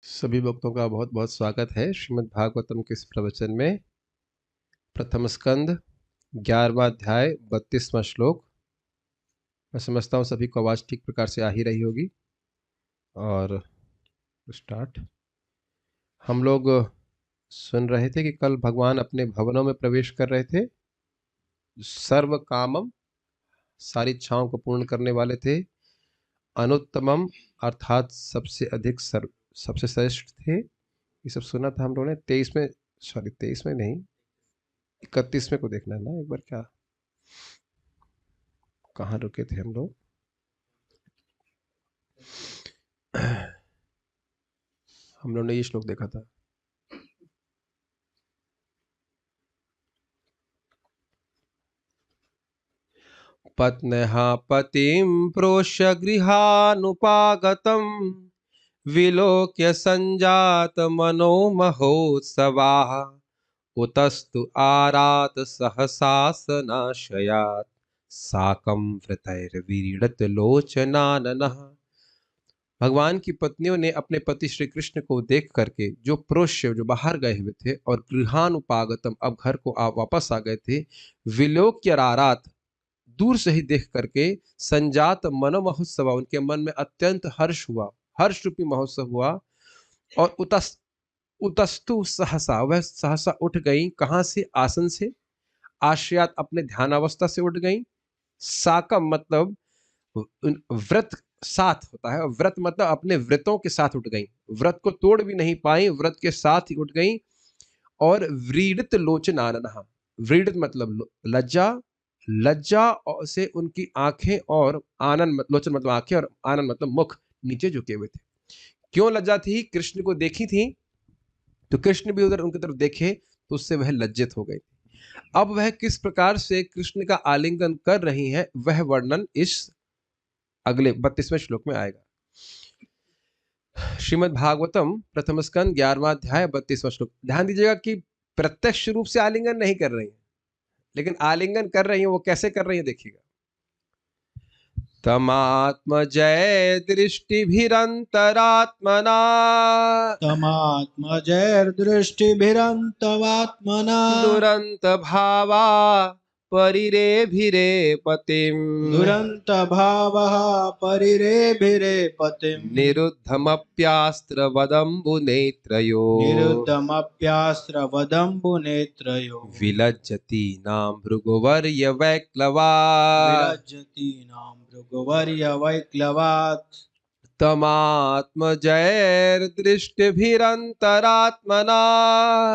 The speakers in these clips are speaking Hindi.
सभी भक्तों का बहुत बहुत स्वागत है श्रीमद् भागवतम के इस प्रवचन में। प्रथम स्कंद 11वां अध्याय 32वां श्लोक। मैं समझता हूँ सभी को आवाज ठीक प्रकार से आ ही रही होगी। और स्टार्ट। हम लोग सुन रहे थे कि कल भगवान अपने भवनों में प्रवेश कर रहे थे। सर्व कामम, सारी इच्छाओं को पूर्ण करने वाले थे। अनुत्तमम अर्थात सबसे अधिक सबसे श्रेष्ठ थे। ये सब सुना था हम लोगों ने 23 में, सॉरी 23 में नहीं, 31 में को देखना है ना एक बार। क्या कहाँ रुके थे हम लोग? हम लोगों ने ये श्लोक देखा था। पत्न्यः पतिं प्रोष्य गृहानुपागतं विलोक्य संजात मनो महोत्सवाः उतस्तु आरात सहसासनाशयात् साकं वृतैर्विरीडत लोचनाननः। भगवान की पत्नियों ने अपने पति श्री कृष्ण को देख करके, जो प्रोष्य जो बाहर गए हुए थे, और गृहानुपागतम अब घर को वापस आ गए थे, विलोक्य रारात दूर से ही देख करके, संजात मनो महोत्सव उनके मन में अत्यंत हर्ष हुआ, हर्ष रूपी महोत्सव हुआ। और उतस्तु सहसा, वह सहसा उठ गई। कहां से? आसन से। आश्रयात, अपने ध्यानावस्था से उठ गई। साकम मतलब व्रत साथ होता है, व्रत मतलब अपने व्रतों के साथ उठ गई, व्रत को तोड़ भी नहीं पाई, व्रत के साथ ही उठ गई। और व्रीडित लोचनाननः, व्रीडित मतलब लज्जा, लज्जा से उनकी आंखें, और आनंद लोचन मतलब आंखें, और आनंद मतलब मुख नीचे झुके हुए थे। क्यों लज्जा थी? कृष्ण को देखी थी तो कृष्ण भी उधर उनकी तरफ देखे तो उससे वह लज्जित हो गई। अब वह किस प्रकार से कृष्ण का आलिंगन कर रही हैं, वह वर्णन इस अगले 32वें श्लोक में आएगा। श्रीमद् भागवतम प्रथम स्कंद 11वां अध्याय 32वां श्लोक। ध्यान दीजिएगा कि प्रत्यक्ष रूप से आलिंगन नहीं कर रही हैं, लेकिन आलिंगन कर रही हैं। वो कैसे कर रही हैं देखिएगा। तमात्मजय दृष्टिभिरंतरात्मना, तमात्मजैर्दृष्टिभिरन्तवात्मना दुरंत भावा परिरेभिरे पतिम्, दुरन्तभावः परिरेभिरे पतिम् निरुद्धमप्यास्त्रवदम्बुनेत्रयो, निरुद्धमप्यास्त्रवदम्बुनेत्रयो विलज्जति नाम भृगुवर्य वैक्लवा, विलज्जतीनां भृगुवर्यवैक्लवात् तमात्मजैर्दृष्टिभिरन्तरात्मना,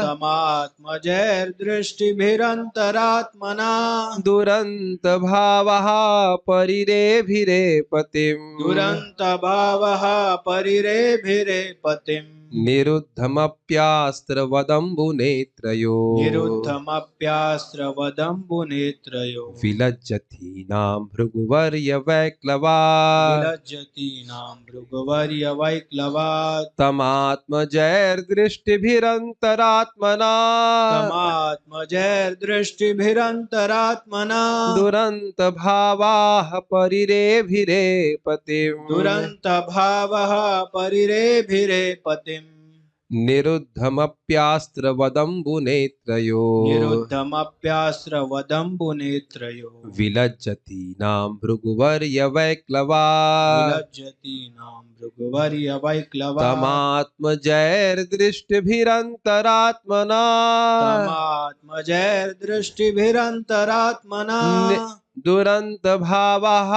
तमात्मजैर्दृष्टिभिरन्तरात्मना दुरंत भावः परिरेभिरे पतिम्, दुरन्तभावः परिरेभिरे पतिम् निरुद्धमप्यास्त्रवदम्बुनेत्रयो, निरुद्धमप्यास्त्रवदम्बुनेत्रयो विलज्जति नाम भृगुवर्य वैक्लवा, विलज्जतीनां भृगुवर्यवैक्लवात् तमात्मजैर्दृष्टिभिरन्तरात्मना, तमात्मजैर्दृष्टिभिरन्तरात्मना दुरंत भावाः परिरेभिरे पतिम्, दुरन्तभावः परिरेभिरे पतिम् निरुद्धमप्यास्त्रवदम्बुनेत्रयो, निरुद्धमप्यास्त्रवदम्बुनेत्रयो विलज्जति नाम भृगुवर्य वैक्लवा, विलज्जतीनां भृगुवर्यवैक्लवात् तमात्मजैर्दृष्टिभिरन्तरात्मना, तमात्मजैर्दृष्टिभिरन्तरात्मना दुरंत भावः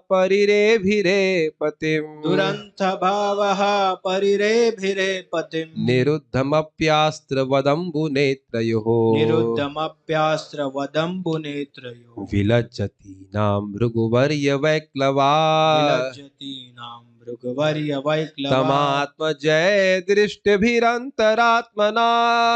परिरेभिरे पतिम्, दुरन्तभावः परिरेभिरे पतिम् निरुद्धमप्यास्त्रवदम्बुनेत्रयोः, निरुद्धमप्यास्त्रवदम्बुनेत्रयो विलज्जति नाम भृगुवर्य वैक्लवा, विलज्जतीनां भृगुवर्यवैक्लवात् तमात्मजैर्दृष्टिभिरन्तरात्मना,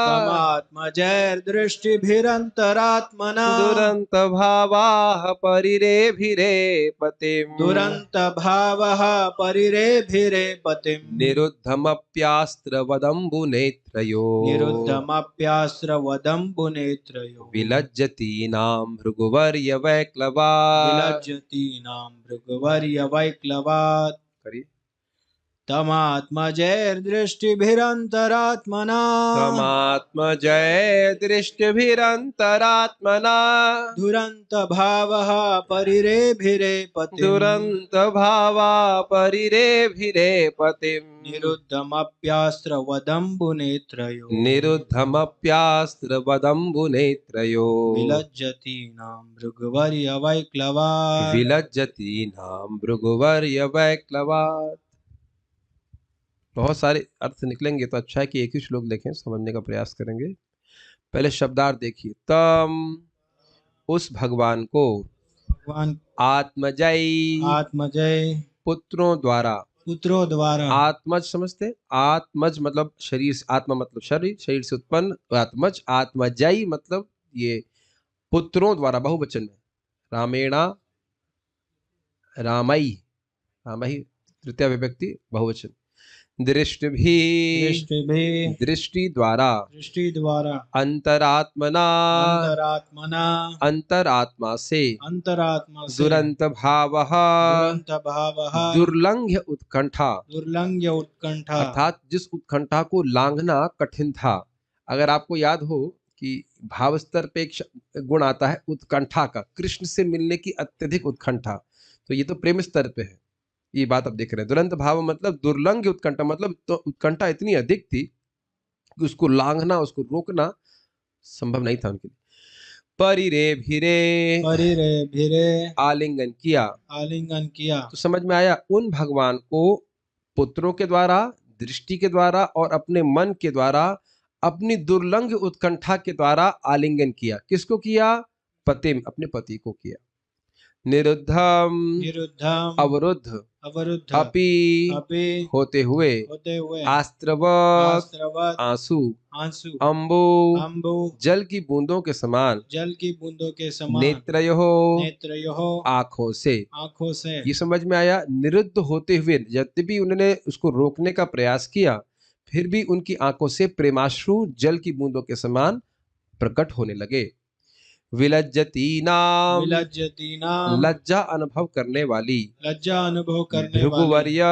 तमात्मजैर्दृष्टिभिरन्तरात्मना दुरंत भावाः परिरेभिरे पतिम्, दुरन्तभावः परिरेभिरे पतिम् निरुद्धमप्यास्त्रवदम्बुनेत्रयो, निरुद्धमप्यास्त्रवदम्बुनेत्रयो विलज्जति नाम भृगुवर्य वैक्लवा। विलज्जतीनां भृगुवर्यवैक्लवात्। करिए। तमात्मजैर्दृष्टिभिरन्तरात्मना तमात्मजय दृष्टिभिरन्तरात्मना दुरन्तभावः परिरेभिरे पतिम् दुरन्तभावा परिरेभिरे पतिम् निरुद्धमप्यास्त्रवदम्बुनेत्रयो निरुद्धमप्यास्त्रवदम्बुनेत्रयो विलज्जतीनां भृगुवर्यवैक्लवात् विलज्जतीनां भृगुवर्यवैक्लवात्। बहुत सारे अर्थ निकलेंगे तो अच्छा है कि एक ही श्लोक देखें, समझने का प्रयास करेंगे। पहले शब्दार्थ देखिए। तम, उस भगवान को, भगवान आत्मजय, आत्मजय पुत्रों द्वारा, पुत्रों द्वारा, आत्मज समझते, आत्मज मतलब शरीर से, आत्मा मतलब शरीर, शरीर से उत्पन्न आत्मज, आत्मजय मतलब ये पुत्रों द्वारा बहुवचन में, रामेणा रामई, रामई तृतीय विभक्ति बहुवचन, दृष्टिभिः दृष्टि द्वारा, दृष्टि द्वारा, अंतरात्मना अंतरात्मना अंतरात्मा से, अंतरात्मा से, दुरंत भावः दुरंत भावः दुर्लंघ्य उत्कंठा, दुर्लंघ्य उत्कंठा, अर्थात जिस उत्कंठा को लांघना कठिन था। अगर आपको याद हो कि भाव स्तर पे एक गुण आता है उत्कंठा का, कृष्ण से मिलने की अत्यधिक उत्कंठा, तो ये तो प्रेम स्तर पे है, ये बात आप देख रहे हैं। दुरंत भाव मतलब दुर्लंघ्य उत्कंठा, मतलब तो उत्कंठा इतनी अधिक थी कि उसको लांघना, उसको रोकना संभव नहीं था उनके लिए। परिरेभिरे आलिंगन किया, आलिंगन किया, तो समझ में आया, उन भगवान को पुत्रों के द्वारा, दृष्टि के द्वारा और अपने मन के द्वारा, अपनी दुर्लंघ उत्कंठा के द्वारा आलिंगन किया। किसको किया? पतिम, अपने पति को किया। निरुद्धम, निरुद्धम अवरुद्ध, अवरुद्ध, अपि होते हुए, आस्त्रवत् आस्त्रवत् आंसू, आंसू, अम्बु अम्बु जल की बूंदों के समान, जल की बूंदों के समान, नेत्रयोः नेत्रयोः आंखों से। आंखों से। ये समझ में आया। निरुद्ध होते हुए, यद्यपि उन्होंने उसको रोकने का प्रयास किया, फिर भी उनकी आंखों से प्रेमाश्रु जल की बूंदों के समान प्रकट होने लगे। विलज्जतीनां, विलज्जतीनां लज्जा अनुभव करने वाली, लज्जा अनुभव करने भृगुवर्य,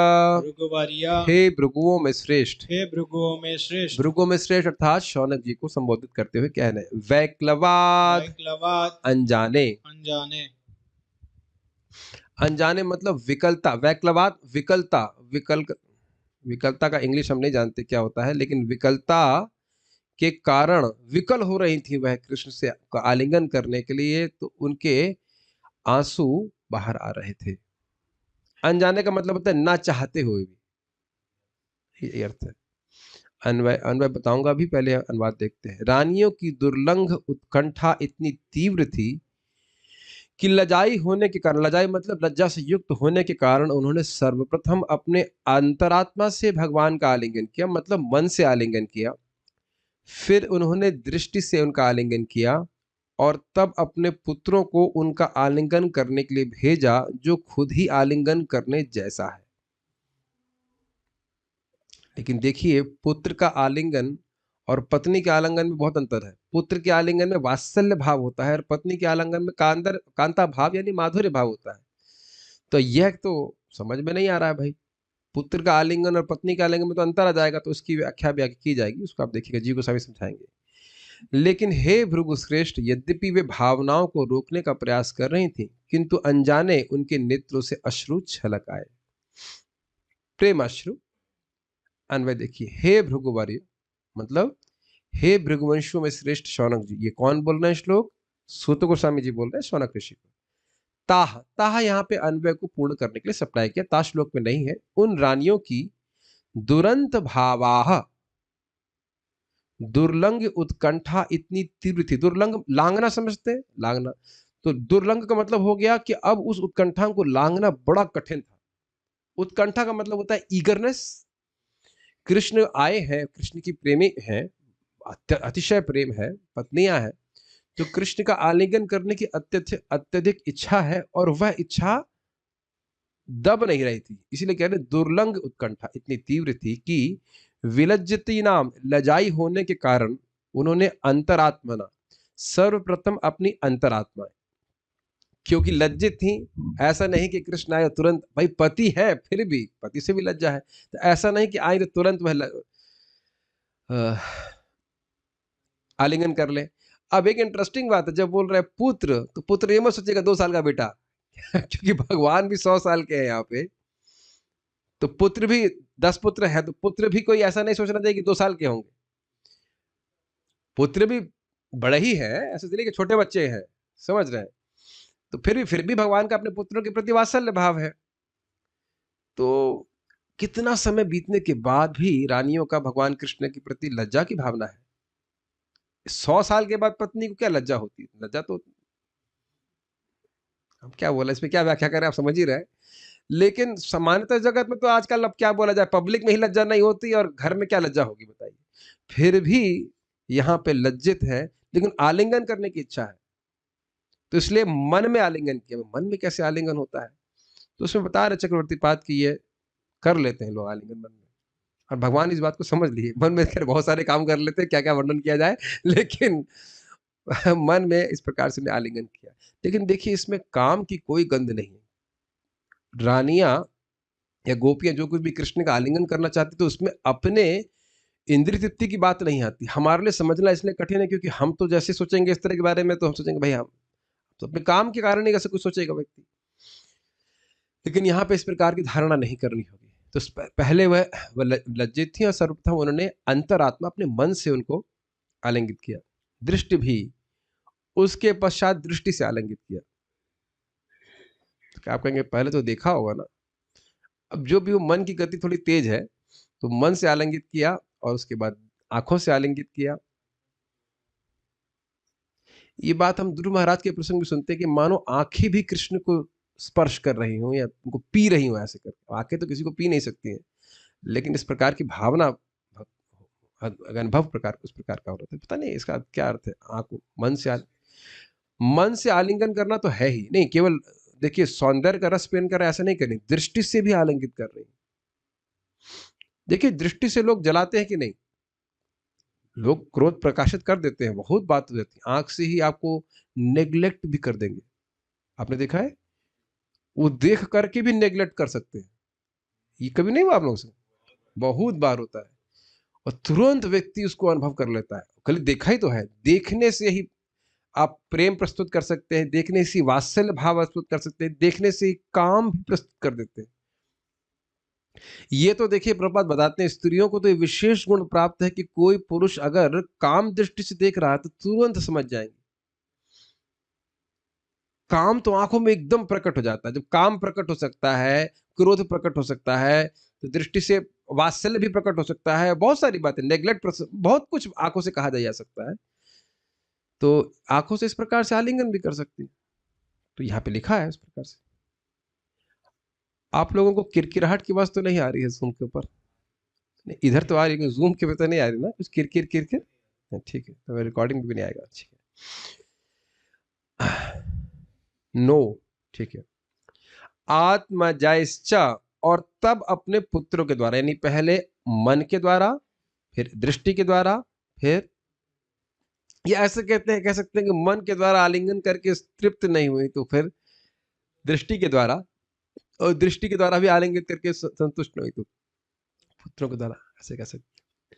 भृगुवर्य, हे भृगुओं में श्रेष्ठ, हे भृगुओं में श्रेष्ठ, भृगुओं में श्रेष्ठ अर्थात शौनक जी को संबोधित करते हुए कह रहे हैं। वैक्लवाद, वैक्लवाद अनजाने, अनजाने, अनजाने मतलब विकलता। वैक्लवाद विकलता, विकलता का इंग्लिश हम नहीं जानते क्या होता है, लेकिन विकलता के कारण विकल हो रही थी वह कृष्ण से आलिंगन करने के लिए, तो उनके आंसू बाहर आ रहे थे। अनजाने का मतलब होता है ना चाहते हुए भी, ये अर्थ है। अन्वय बताऊंगा, अभी पहले अनुवाद देखते हैं। रानियों की दुर्लंघ उत्कंठा इतनी तीव्र थी कि लजाई होने के कारण, लजाई मतलब लज्जा से युक्त होने के कारण, उन्होंने सर्वप्रथम अपने अंतरात्मा से भगवान का आलिंगन किया, मतलब मन से आलिंगन किया। फिर उन्होंने दृष्टि से उनका आलिंगन किया और तब अपने पुत्रों को उनका आलिंगन करने के लिए भेजा, जो खुद ही आलिंगन करने जैसा है। लेकिन देखिए, पुत्र का आलिंगन और पत्नी के आलिंगन में बहुत अंतर है। पुत्र के आलिंगन में वात्सल्य भाव होता है और पत्नी के आलिंगन में कांता भाव यानी माधुर्य भाव होता है। तो यह तो समझ में नहीं आ रहा है भाई। पुत्र का आलिंगन और पत्नी के आलिंगन में तो अंतर आ जाएगा, तो उसकी व्याख्या की जाएगी, उसको आप देखिएगा, जी गोस्वामी समझाएंगे। लेकिन हे भृगु श्रेष्ठ, यद्यपि वे भावनाओं को रोकने का प्रयास कर रही थी, किंतु अनजाने उनके नेत्रों से अश्रु छलक आए, प्रेम अश्रु। अन्वय देखिए। हे भृगुवर्य मतलब हे भृगुवंशियों में श्रेष्ठ शौनक जी। ये कौन बोल रहे हैं श्लोक? सूत गोस्वामी जी बोल रहे हैं शौनक ऋषि को। ताह, ताह यहाँ पे अन्वय को पूर्ण करने के लिए सप्लाई किया, ता श्लोक में नहीं है। उन रानियों की दुरंत भावाह, दुर्लंघ उत्कंठा इतनी तीव्र थी। दुर्लंघ लांघना समझते हैं, लांघना। तो दुर्लंघ का मतलब हो गया कि अब उस उत्कंठा को लांघना बड़ा कठिन था। उत्कंठा का मतलब होता है ईगरनेस। कृष्ण आए हैं, कृष्ण की प्रेमी हैं, अतिशय प्रेम है, पत्नियां हैं, तो कृष्ण का आलिंगन करने की अत्यधिक इच्छा है, और वह इच्छा दब नहीं रही थी। इसीलिए कह रहे दुर्लंघ उत्कंठा इतनी तीव्र थी कि विलज्जती नाम, लजाई होने के कारण उन्होंने अंतरात्मना, सर्वप्रथम अपनी अंतरात्मा क्योंकि लज्जित थी। ऐसा नहीं कि कृष्ण आए और तुरंत, भाई पति है फिर भी पति से भी लज्जा है, तो ऐसा नहीं कि आए तो तुरंत वह आलिंगन कर ले। अब एक इंटरेस्टिंग बात है, जब बोल रहे हैं पुत्र, तो पुत्र ये मत सोचेगा 2 साल का बेटा क्योंकि भगवान भी 100 साल के हैं यहाँ पे, तो पुत्र भी 10 पुत्र है, तो पुत्र भी कोई ऐसा नहीं सोचना चाहिए कि 2 साल के होंगे। पुत्र भी बड़े ही है, ऐसे इसलिए कि छोटे बच्चे हैं, समझ रहे हैं। तो फिर भी भगवान का अपने पुत्रों के प्रति वात्सल्य भाव है। तो कितना समय बीतने के बाद भी रानियों का भगवान कृष्ण के प्रति लज्जा की भावना है। 100 साल के बाद पत्नी को क्या लज्जा होती है? लज्जा तो, हम क्या बोला इसमें, क्या व्याख्या करें, आप समझ ही रहे। लेकिन सामान्यतः जगत में तो आजकल अब क्या बोला जाए, पब्लिक में ही लज्जा नहीं होती और घर में क्या लज्जा होगी बताइए। फिर भी यहाँ पे लज्जित है, लेकिन आलिंगन करने की इच्छा है, तो इसलिए मन में आलिंगन किया। मन में कैसे आलिंगन होता है, तो उसमें बता रहे चक्रवर्ती पाद की ये कर लेते हैं लोग आलिंगन मन में, और भगवान इस बात को समझ लिए। मन में खैर बहुत सारे काम कर लेते हैं, क्या क्या वर्णन किया जाए, लेकिन मन में इस प्रकार से आलिंगन किया। लेकिन देखिए इसमें काम की कोई गंध नहीं है। रानियां या गोपियां जो कुछ भी कृष्ण का आलिंगन करना चाहती, तो उसमें अपने इंद्रिय तृप्ति की बात नहीं आती। हमारे लिए समझना इसलिए कठिन है क्योंकि हम तो जैसे सोचेंगे इस तरह के बारे में, तो हम सोचेंगे भाई हम तो अपने काम के कारण ही कैसे कुछ सोचेगा व्यक्ति। लेकिन यहाँ पे इस प्रकार की धारणा नहीं करनी होगी। तो पहले वह लज्जित थी और सर्वप्रथम उन्होंने अंतरात्मा अपने मन से उनको आलिंगित किया, दृष्टि भी उसके पश्चात दृष्टि से आलिंगित किया। तो क्या आप कहेंगे पहले तो देखा होगा ना। अब जो भी वो मन की गति थोड़ी तेज है, तो मन से आलिंगित किया और उसके बाद आंखों से आलिंगित किया। ये बात हम ध्रुव महाराज के प्रसंग में सुनते हैं कि मानो आंखें भी कृष्ण को स्पर्श कर रही हूं या उनको पी रही हूं, ऐसे करके। आंखें तो किसी को पी नहीं सकती हैं, लेकिन इस प्रकार की भावना अनुभव प्रकार उस प्रकार का हो रहा था। पता नहीं इसका क्या अर्थ है। आंख मन से आलिंगन करना तो है ही नहीं, केवल देखिए सौंदर्य का रस पहन कर ऐसा नहीं करनी, दृष्टि से भी आलिंगित कर रही। देखिए दृष्टि से लोग जलाते हैं कि नहीं, लोग क्रोध प्रकाशित कर देते हैं, बहुत बात हो जाती है। आंख से ही आपको नेग्लेक्ट भी कर देंगे, आपने देखा है, वो देख करके भी नेग्लेक्ट कर सकते हैं। ये कभी नहीं हुआ आप लोगों से? बहुत बार होता है, और तुरंत व्यक्ति उसको अनुभव कर लेता है। कल देखा ही तो है, देखने से ही आप प्रेम प्रस्तुत कर सकते हैं, देखने से वात्सल्य भाव प्रस्तुत कर सकते हैं, देखने से काम भी प्रस्तुत कर देते हैं। ये तो देखिए प्रभुपाद बताते हैं, स्त्रियों को तो ये विशेष गुण प्राप्त है कि कोई पुरुष अगर काम दृष्टि से देख रहा है तो तुरंत समझ जाएंगे। काम तो आंखों में एकदम प्रकट हो जाता है। जब काम प्रकट हो सकता है, क्रोध प्रकट हो सकता है, तो दृष्टि से वात्सल्य भी प्रकट हो सकता है। बहुत सारी बातें, नेग्लेक्ट, बहुत कुछ आंखों से कहा जा सकता है। तो आंखों से इस प्रकार से आलिंगन भी कर सकती है। तो यहाँ पे लिखा है इस प्रकार से। आप लोगों को किरकिराहट की आवाज तो नहीं आ रही है जूम के ऊपर? इधर तो आ रही है, जूम के पे तो नहीं आ रही ना कुछ किरकिर किरकिर? ठीक है, तो रिकॉर्डिंग भी नहीं आएगा। ठीक है, नो, ठीक है। आत्मजायश्च, और तब अपने पुत्रों के द्वारा, यानी पहले मन के द्वारा, फिर दृष्टि के द्वारा, फिर ये ऐसे कहते हैं, कह सकते हैं कि मन के द्वारा आलिंगन करके तृप्त नहीं हुई तो फिर दृष्टि के द्वारा, और दृष्टि के द्वारा भी आलिंगित करके संतुष्ट नहीं तो पुत्रों के द्वारा, ऐसे कह सकते।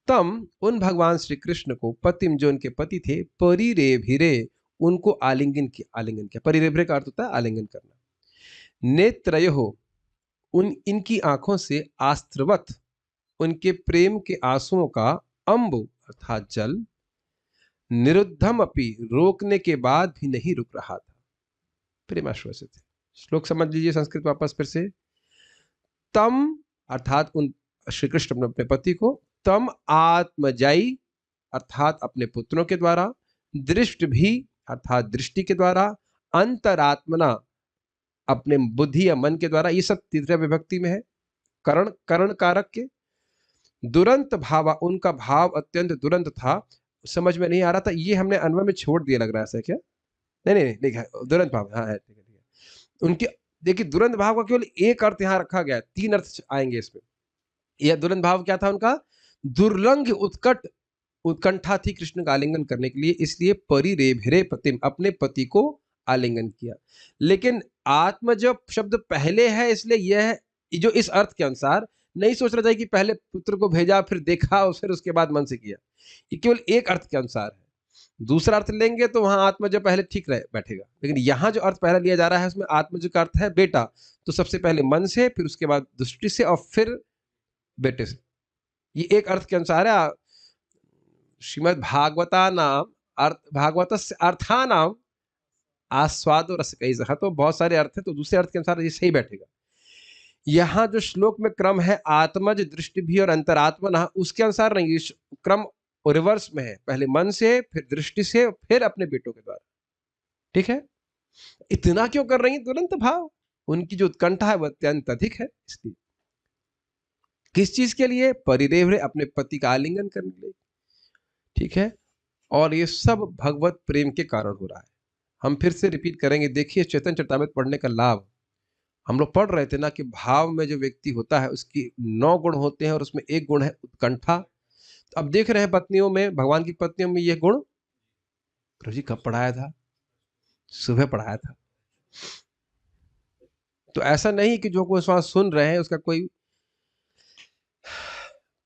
तम, उन भगवान श्री कृष्ण को, पतिम, जो उनके पति थे, परिरेभिरे, उनको आलिंगन किया। परिरेभिरे का अर्थ होता है आलिंगन करना। नेत्रयो, उन इनकी आंखों से, आस्त्रवत, उनके प्रेम के आंसुओं का, अंबु अर्थात जल, निरुद्धम अपि, रोकने के बाद भी नहीं रुक रहा था। प्रेमाश्रय से थे। श्लोक समझ लीजिए संस्कृत वापस फिर से। तम अर्थात उन श्री कृष्ण अपने पति को, तम आत्मजाई अर्थात अपने पुत्रों के द्वारा, दृष्ट भी अर्थात दृष्टि के द्वारा, अंतरात्मना अपने बुद्धि या मन के द्वारा, ये सब तीसरा विभक्ति में है, करण कारक के। दुरंत भावा, उनका भाव अत्यंत दुरंत था। समझ में नहीं आ रहा था, ये हमने अन्वय में छोड़ दिया लग रहा है, क्या? नहीं, दुरंत भाव, हाँ है, ठीक है। उनके देखिए दुरंत भाव का केवल एक अर्थ यहां रखा गया, 3 अर्थ आएंगे इसमें। यह दुरंत भाव क्या था उनका? दुर्लंघ उत्कट उत्कंठा थी कृष्ण का आलिंगन करने के लिए, इसलिए परिरेभरे पतिम, अपने पति को आलिंगन किया। लेकिन आत्मज शब्द पहले है, इसलिए यह जो इस अर्थ के अनुसार नहीं सोचना चाहिए कि पहले पुत्र को भेजा फिर देखा और फिर उसके बाद मन से किया। ये केवल एक अर्थ के अनुसार है। दूसरा अर्थ लेंगे तो वहां आत्मज पहले ठीक रहे बैठेगा, लेकिन यहाँ जो अर्थ पहला लिया जा रहा है उसमें आत्मज का अर्थ है बेटा, तो सबसे पहले मन से, फिर उसके बाद दृष्टि से और फिर बेटे से। ये एक अर्थ के अनुसार है। श्रीमद् भागवता नाम भागवत अर्थानाम आस्वादो रस कई, तो बहुत सारे अर्थ है, तो दूसरे अर्थ के अनुसार ये सही बैठेगा। यहाँ जो श्लोक में क्रम है आत्मज दृष्टि भी और अंतरात्मा, उसके अनुसार नहीं, क्रम रिवर्स में है, पहले मन से, फिर दृष्टि से, फिर अपने बेटों के द्वारा। ठीक है, इतना क्यों कर रही है? तुरंत भाव, उनकी जो उत्कंठा है वह अत्यंत अधिक है, इसलिए। किस चीज के लिए? परिरेभ, अपने पति का आलिंगन करने के लिए। ठीक है, और ये सब भगवत प्रेम के कारण हो रहा है। हम फिर से रिपीट करेंगे, देखिए चैतन्य चरितामृत पढ़ने का लाभ, हम लोग पढ़ रहे थे ना कि भाव में जो व्यक्ति होता है उसकी 9 गुण होते हैं और उसमें एक गुण है उत्कंठा। तो अब देख रहे हैं पत्नियों में, भगवान की पत्नियों में यह गुण प्रभु जी कब पढ़ाया था? सुबह पढ़ाया था। तो ऐसा नहीं कि जो कोई सुन रहे हैं उसका कोई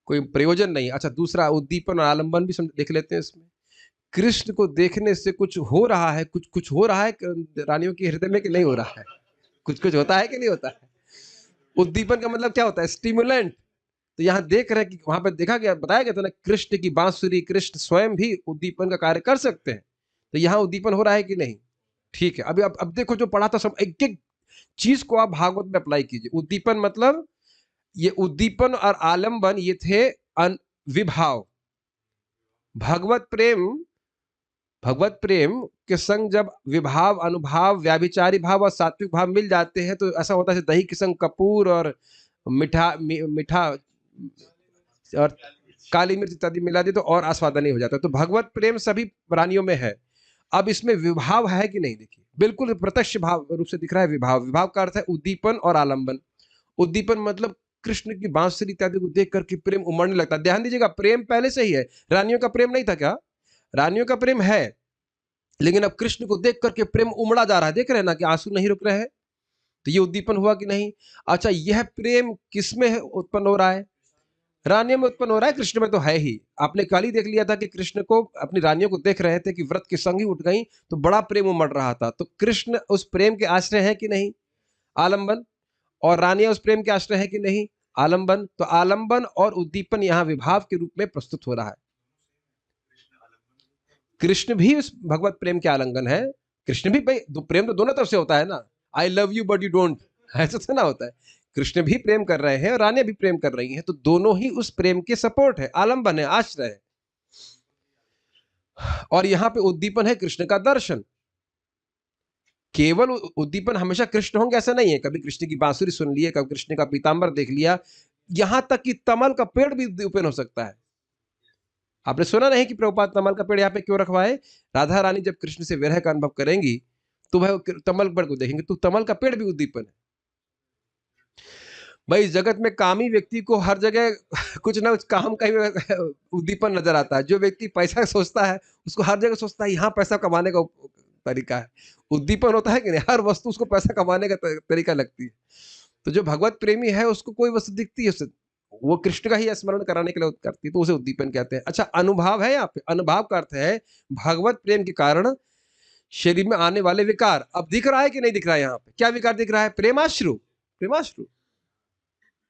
प्रयोजन नहीं। अच्छा, दूसरा उद्दीपन और आलंबन भी देख लेते हैं इसमें। कृष्ण को देखने से कुछ हो रहा है, कुछ हो रहा है रानियों के हृदय में कि नहीं हो रहा है? कुछ होता है कि नहीं होता है? उद्दीपन का मतलब क्या होता है? स्टिमुलेंट। तो यहाँ देख रहे हैं कि वहां पर देखा गया, बताया गया था ना, कृष्ण की बांसुरी, कृष्ण स्वयं भी उद्दीपन का कार्य कर सकते हैं। तो यहाँ उद्दीपन हो रहा है कि नहीं? ठीक है, अभी अब देखो जो पढ़ा था सब, एक एक चीज को आप भागवत में अप्लाई कीजिए। उद्दीपन मतलब, ये उद्दीपन और आलंबन ये थे विभाव। भगवत प्रेम के संग जब विभाव, अनुभाव, व्याभिचारी भाव और सात्विक भाव मिल जाते हैं तो ऐसा होता है दही के संग कपूर और मीठा और काली मिर्च इत्यादि मिला दे तो और आस्वादनीय हो जाता है। तो भगवत प्रेम सभी प्राणियों में है। अब इसमें विभाव है कि नहीं? देखिए, बिल्कुल प्रत्यक्ष भाव रूप से दिख रहा है विभाव। विभाव का अर्थ है उद्दीपन और आलंबन। उद्दीपन मतलब कृष्ण की बांसुरी इत्यादि को देख करके प्रेम उमड़ने लगता है। ध्यान दीजिएगा, प्रेम पहले से ही है। रानियों का प्रेम नहीं था क्या? रानियों का प्रेम है, लेकिन अब कृष्ण को देख करके प्रेम उमड़ा जा रहा है। देख रहे हैं ना कि आंसू नहीं रुक रहे हैं। तो ये उद्दीपन हुआ कि नहीं? अच्छा, यह प्रेम किसमें उत्पन्न हो रहा है? रानियों में उत्पन्न हो रहा है, कृष्ण में तो है ही। आपने कल ही देख लिया था कि कृष्ण को अपनी रानियों को देख रहे थे कि व्रत के संग ही उठ गई, तो बड़ा प्रेम उमड़ रहा था। तो कृष्ण उस प्रेम के आश्रय है कि नहीं? आलंबन। और रानियां उस प्रेम के आश्रय है कि नहीं? आलंबन। तो आलंबन और उद्दीपन यहाँ विभाव के रूप में प्रस्तुत हो रहा है। कृष्ण भी उस भगवत प्रेम के आलिंगन है। कृष्ण भी, भाई प्रेम तो दोनों तरफ से होता है ना। I love you but you don't, ऐसा तो ना होता है। कृष्ण भी प्रेम कर रहे हैं और रानियां भी प्रेम कर रही हैं, तो दोनों ही उस प्रेम के सपोर्ट है, आलंबन है, आश्रय है। और यहां पे उद्दीपन है कृष्ण का दर्शन। केवल उद्दीपन हमेशा कृष्ण होंगे ऐसा नहीं है। कभी कृष्ण की बांसुरी सुन लिए, कभी कृष्ण का पीतांबर देख लिया, यहां तक कि तमल का पेड़ भी उद्दीपन हो सकता है। आपने सुना नहीं कि प्रभुपाद तमल का पेड़ यहाँ पे क्यों रखवाए? राधा रानी जब कृष्ण से विरह का अनुभव करेंगी तो वह तमल पेड़ को देखेंगे, तो तमल का पेड़ भी उद्दीपन है। भाई जगत में कामी व्यक्ति को हर जगह कुछ ना कुछ काम का ही उद्दीपन नजर आता है। जो व्यक्ति पैसा सोचता है उसको हर जगह सोचता है यहाँ पैसा कमाने का तरीका है। उद्दीपन होता है कि नहीं? हर वस्तु उसको पैसा कमाने का तरीका लगती है। तो जो भगवत प्रेमी है उसको कोई वस्तु दिखती है उससे, वो कृष्ण का ही स्मरण कराने के लिए करती है, तो उसे उद्दीपन कहते हैं। अच्छा, अनुभव है यहाँ पे। अनुभव का अर्थ है भगवत प्रेम के कारण शरीर में आने वाले विकार। अब दिख रहा है कि नहीं दिख रहा है? यहाँ पे क्या विकार दिख रहा है? प्रेमाश्रु। प्रेमाश्रु।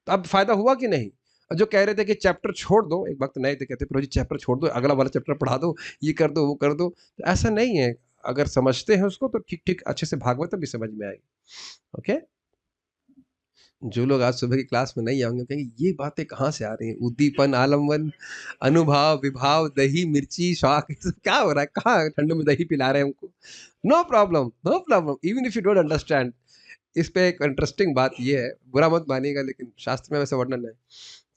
तो अब फायदा हुआ कि नहीं? जो कह रहे थे कि चैप्टर छोड़ दो, एक वक्त नए थे, कहते प्रोजी चैप्टर छोड़ दो, अगला वाला चैप्टर पढ़ा दो, ये कर दो, वो कर दो। तो ऐसा नहीं है। अगर समझते हैं उसको तो ठीक ठीक अच्छे से भागवत भी समझ में आएगी। ओके, जो लोग आज सुबह की क्लास में नहीं आएंगे कहेंगे ये बातें कहाँ से आ रही हैं? उद्दीपन, आलम्बन, अनुभाव, विभाव, दही, मिर्ची, स्वाक, क्या हो रहा है? कहाँ ठंडे में दही पिला रहे हैं हमको? No problem, no problem, even if you don't understand. इस पे एक इंटरेस्टिंग बात ये है, बुरा मत मानिएगा, लेकिन शास्त्र में वैसा वर्णन है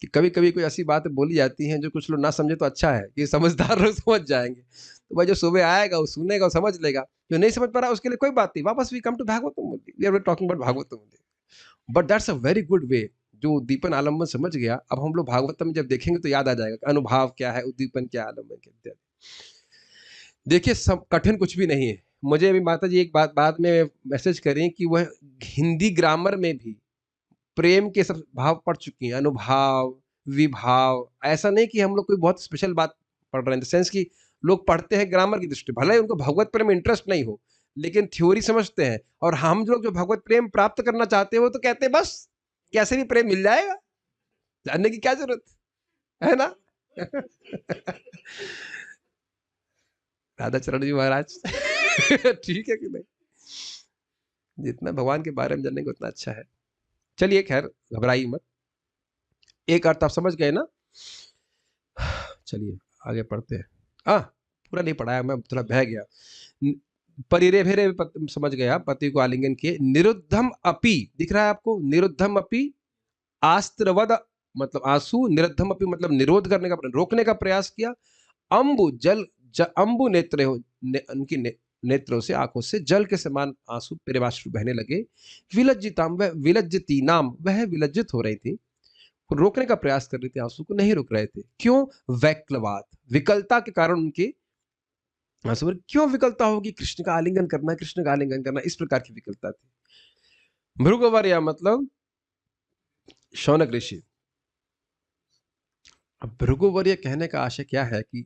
कि कभी कभी कोई ऐसी बातें बोली जाती हैं जो कुछ लोग ना समझे तो अच्छा है कि समझदार लोग समझ जाएंगे। तो भाई जो सुबह आएगा वो सुनेगा, वो समझ लेगा। जो नहीं समझ पा रहा उसके लिए कोई बात नहीं, वापस we come to Bhagavatam, we are talking about Bhagavatam. But that's a very good way. जो उद्दीपन आलम्बन समझ गया, अब हम लोग भागवतम में जब देखेंगे तो याद आ जाएगा कि अनुभाव क्या है, उद्दीपन क्या है, आलम्बन क्या इत्यादि। देखिए सब कठिन कुछ भी नहीं है। मुझे अभी माता जी एक बात बाद में मैसेज करें कि वह हिंदी ग्रामर में भी प्रेम के सब भाव पढ़ चुकी हैं, अनुभाव, विभाव। ऐसा नहीं कि हम लोग कोई बहुत स्पेशल बात पढ़ रहे हैं, इन द सेंस कि लोग पढ़ते हैं ग्रामर की दृष्टि, भले ही उनको भगवत प्रेम में इंटरेस्ट नहीं हो, लेकिन थ्योरी समझते हैं। और हम लोग जो भगवत प्रेम प्राप्त करना चाहते हैं, वो तो कहते हैं बस कैसे भी प्रेम मिल जाएगा, जानने की क्या जरूरत है ना? राधा चरण जी महाराज ठीक है कि नहीं? जितना भगवान के बारे में जानेंगे उतना अच्छा है। चलिए खैर, घबराइए मत। एक अर्थ आप समझ गए ना? चलिए आगे पढ़ते हैं। पूरा नहीं पढ़ाया मैं, थोड़ा बह गया। परिरेभेरे समझ गया, पति को आलिंगन किए। निरुद्धम अपि दिख रहा है आपको? निरुद्धम अपि आस्त्रवद मतलब आंसू, निरुद्धम अपि मतलब निरोध करने का, रोकने का प्रयास किया। अंबु जल अंबु नेत्र उनकी नेत्रों से, आंखों से जल के समान आंसू प्रेमाश्रु बहने लगे। विलज्जिताम वह विलज्जती नाम, वह विलज्जित हो रही थी, रोकने का प्रयास कर रही थी, आंसू को नहीं रुक रहे थे। क्यों? वैक्लवात, विकलता के कारण उनके आंसू। क्यों विकलता होगी? कृष्ण का आलिंगन करना, कृष्ण का आलिंगन करना, इस प्रकार की विकलता थी। भृगुवर्य मतलब शौनक ऋषि। अब भृगुवर्य कहने का आशय क्या है कि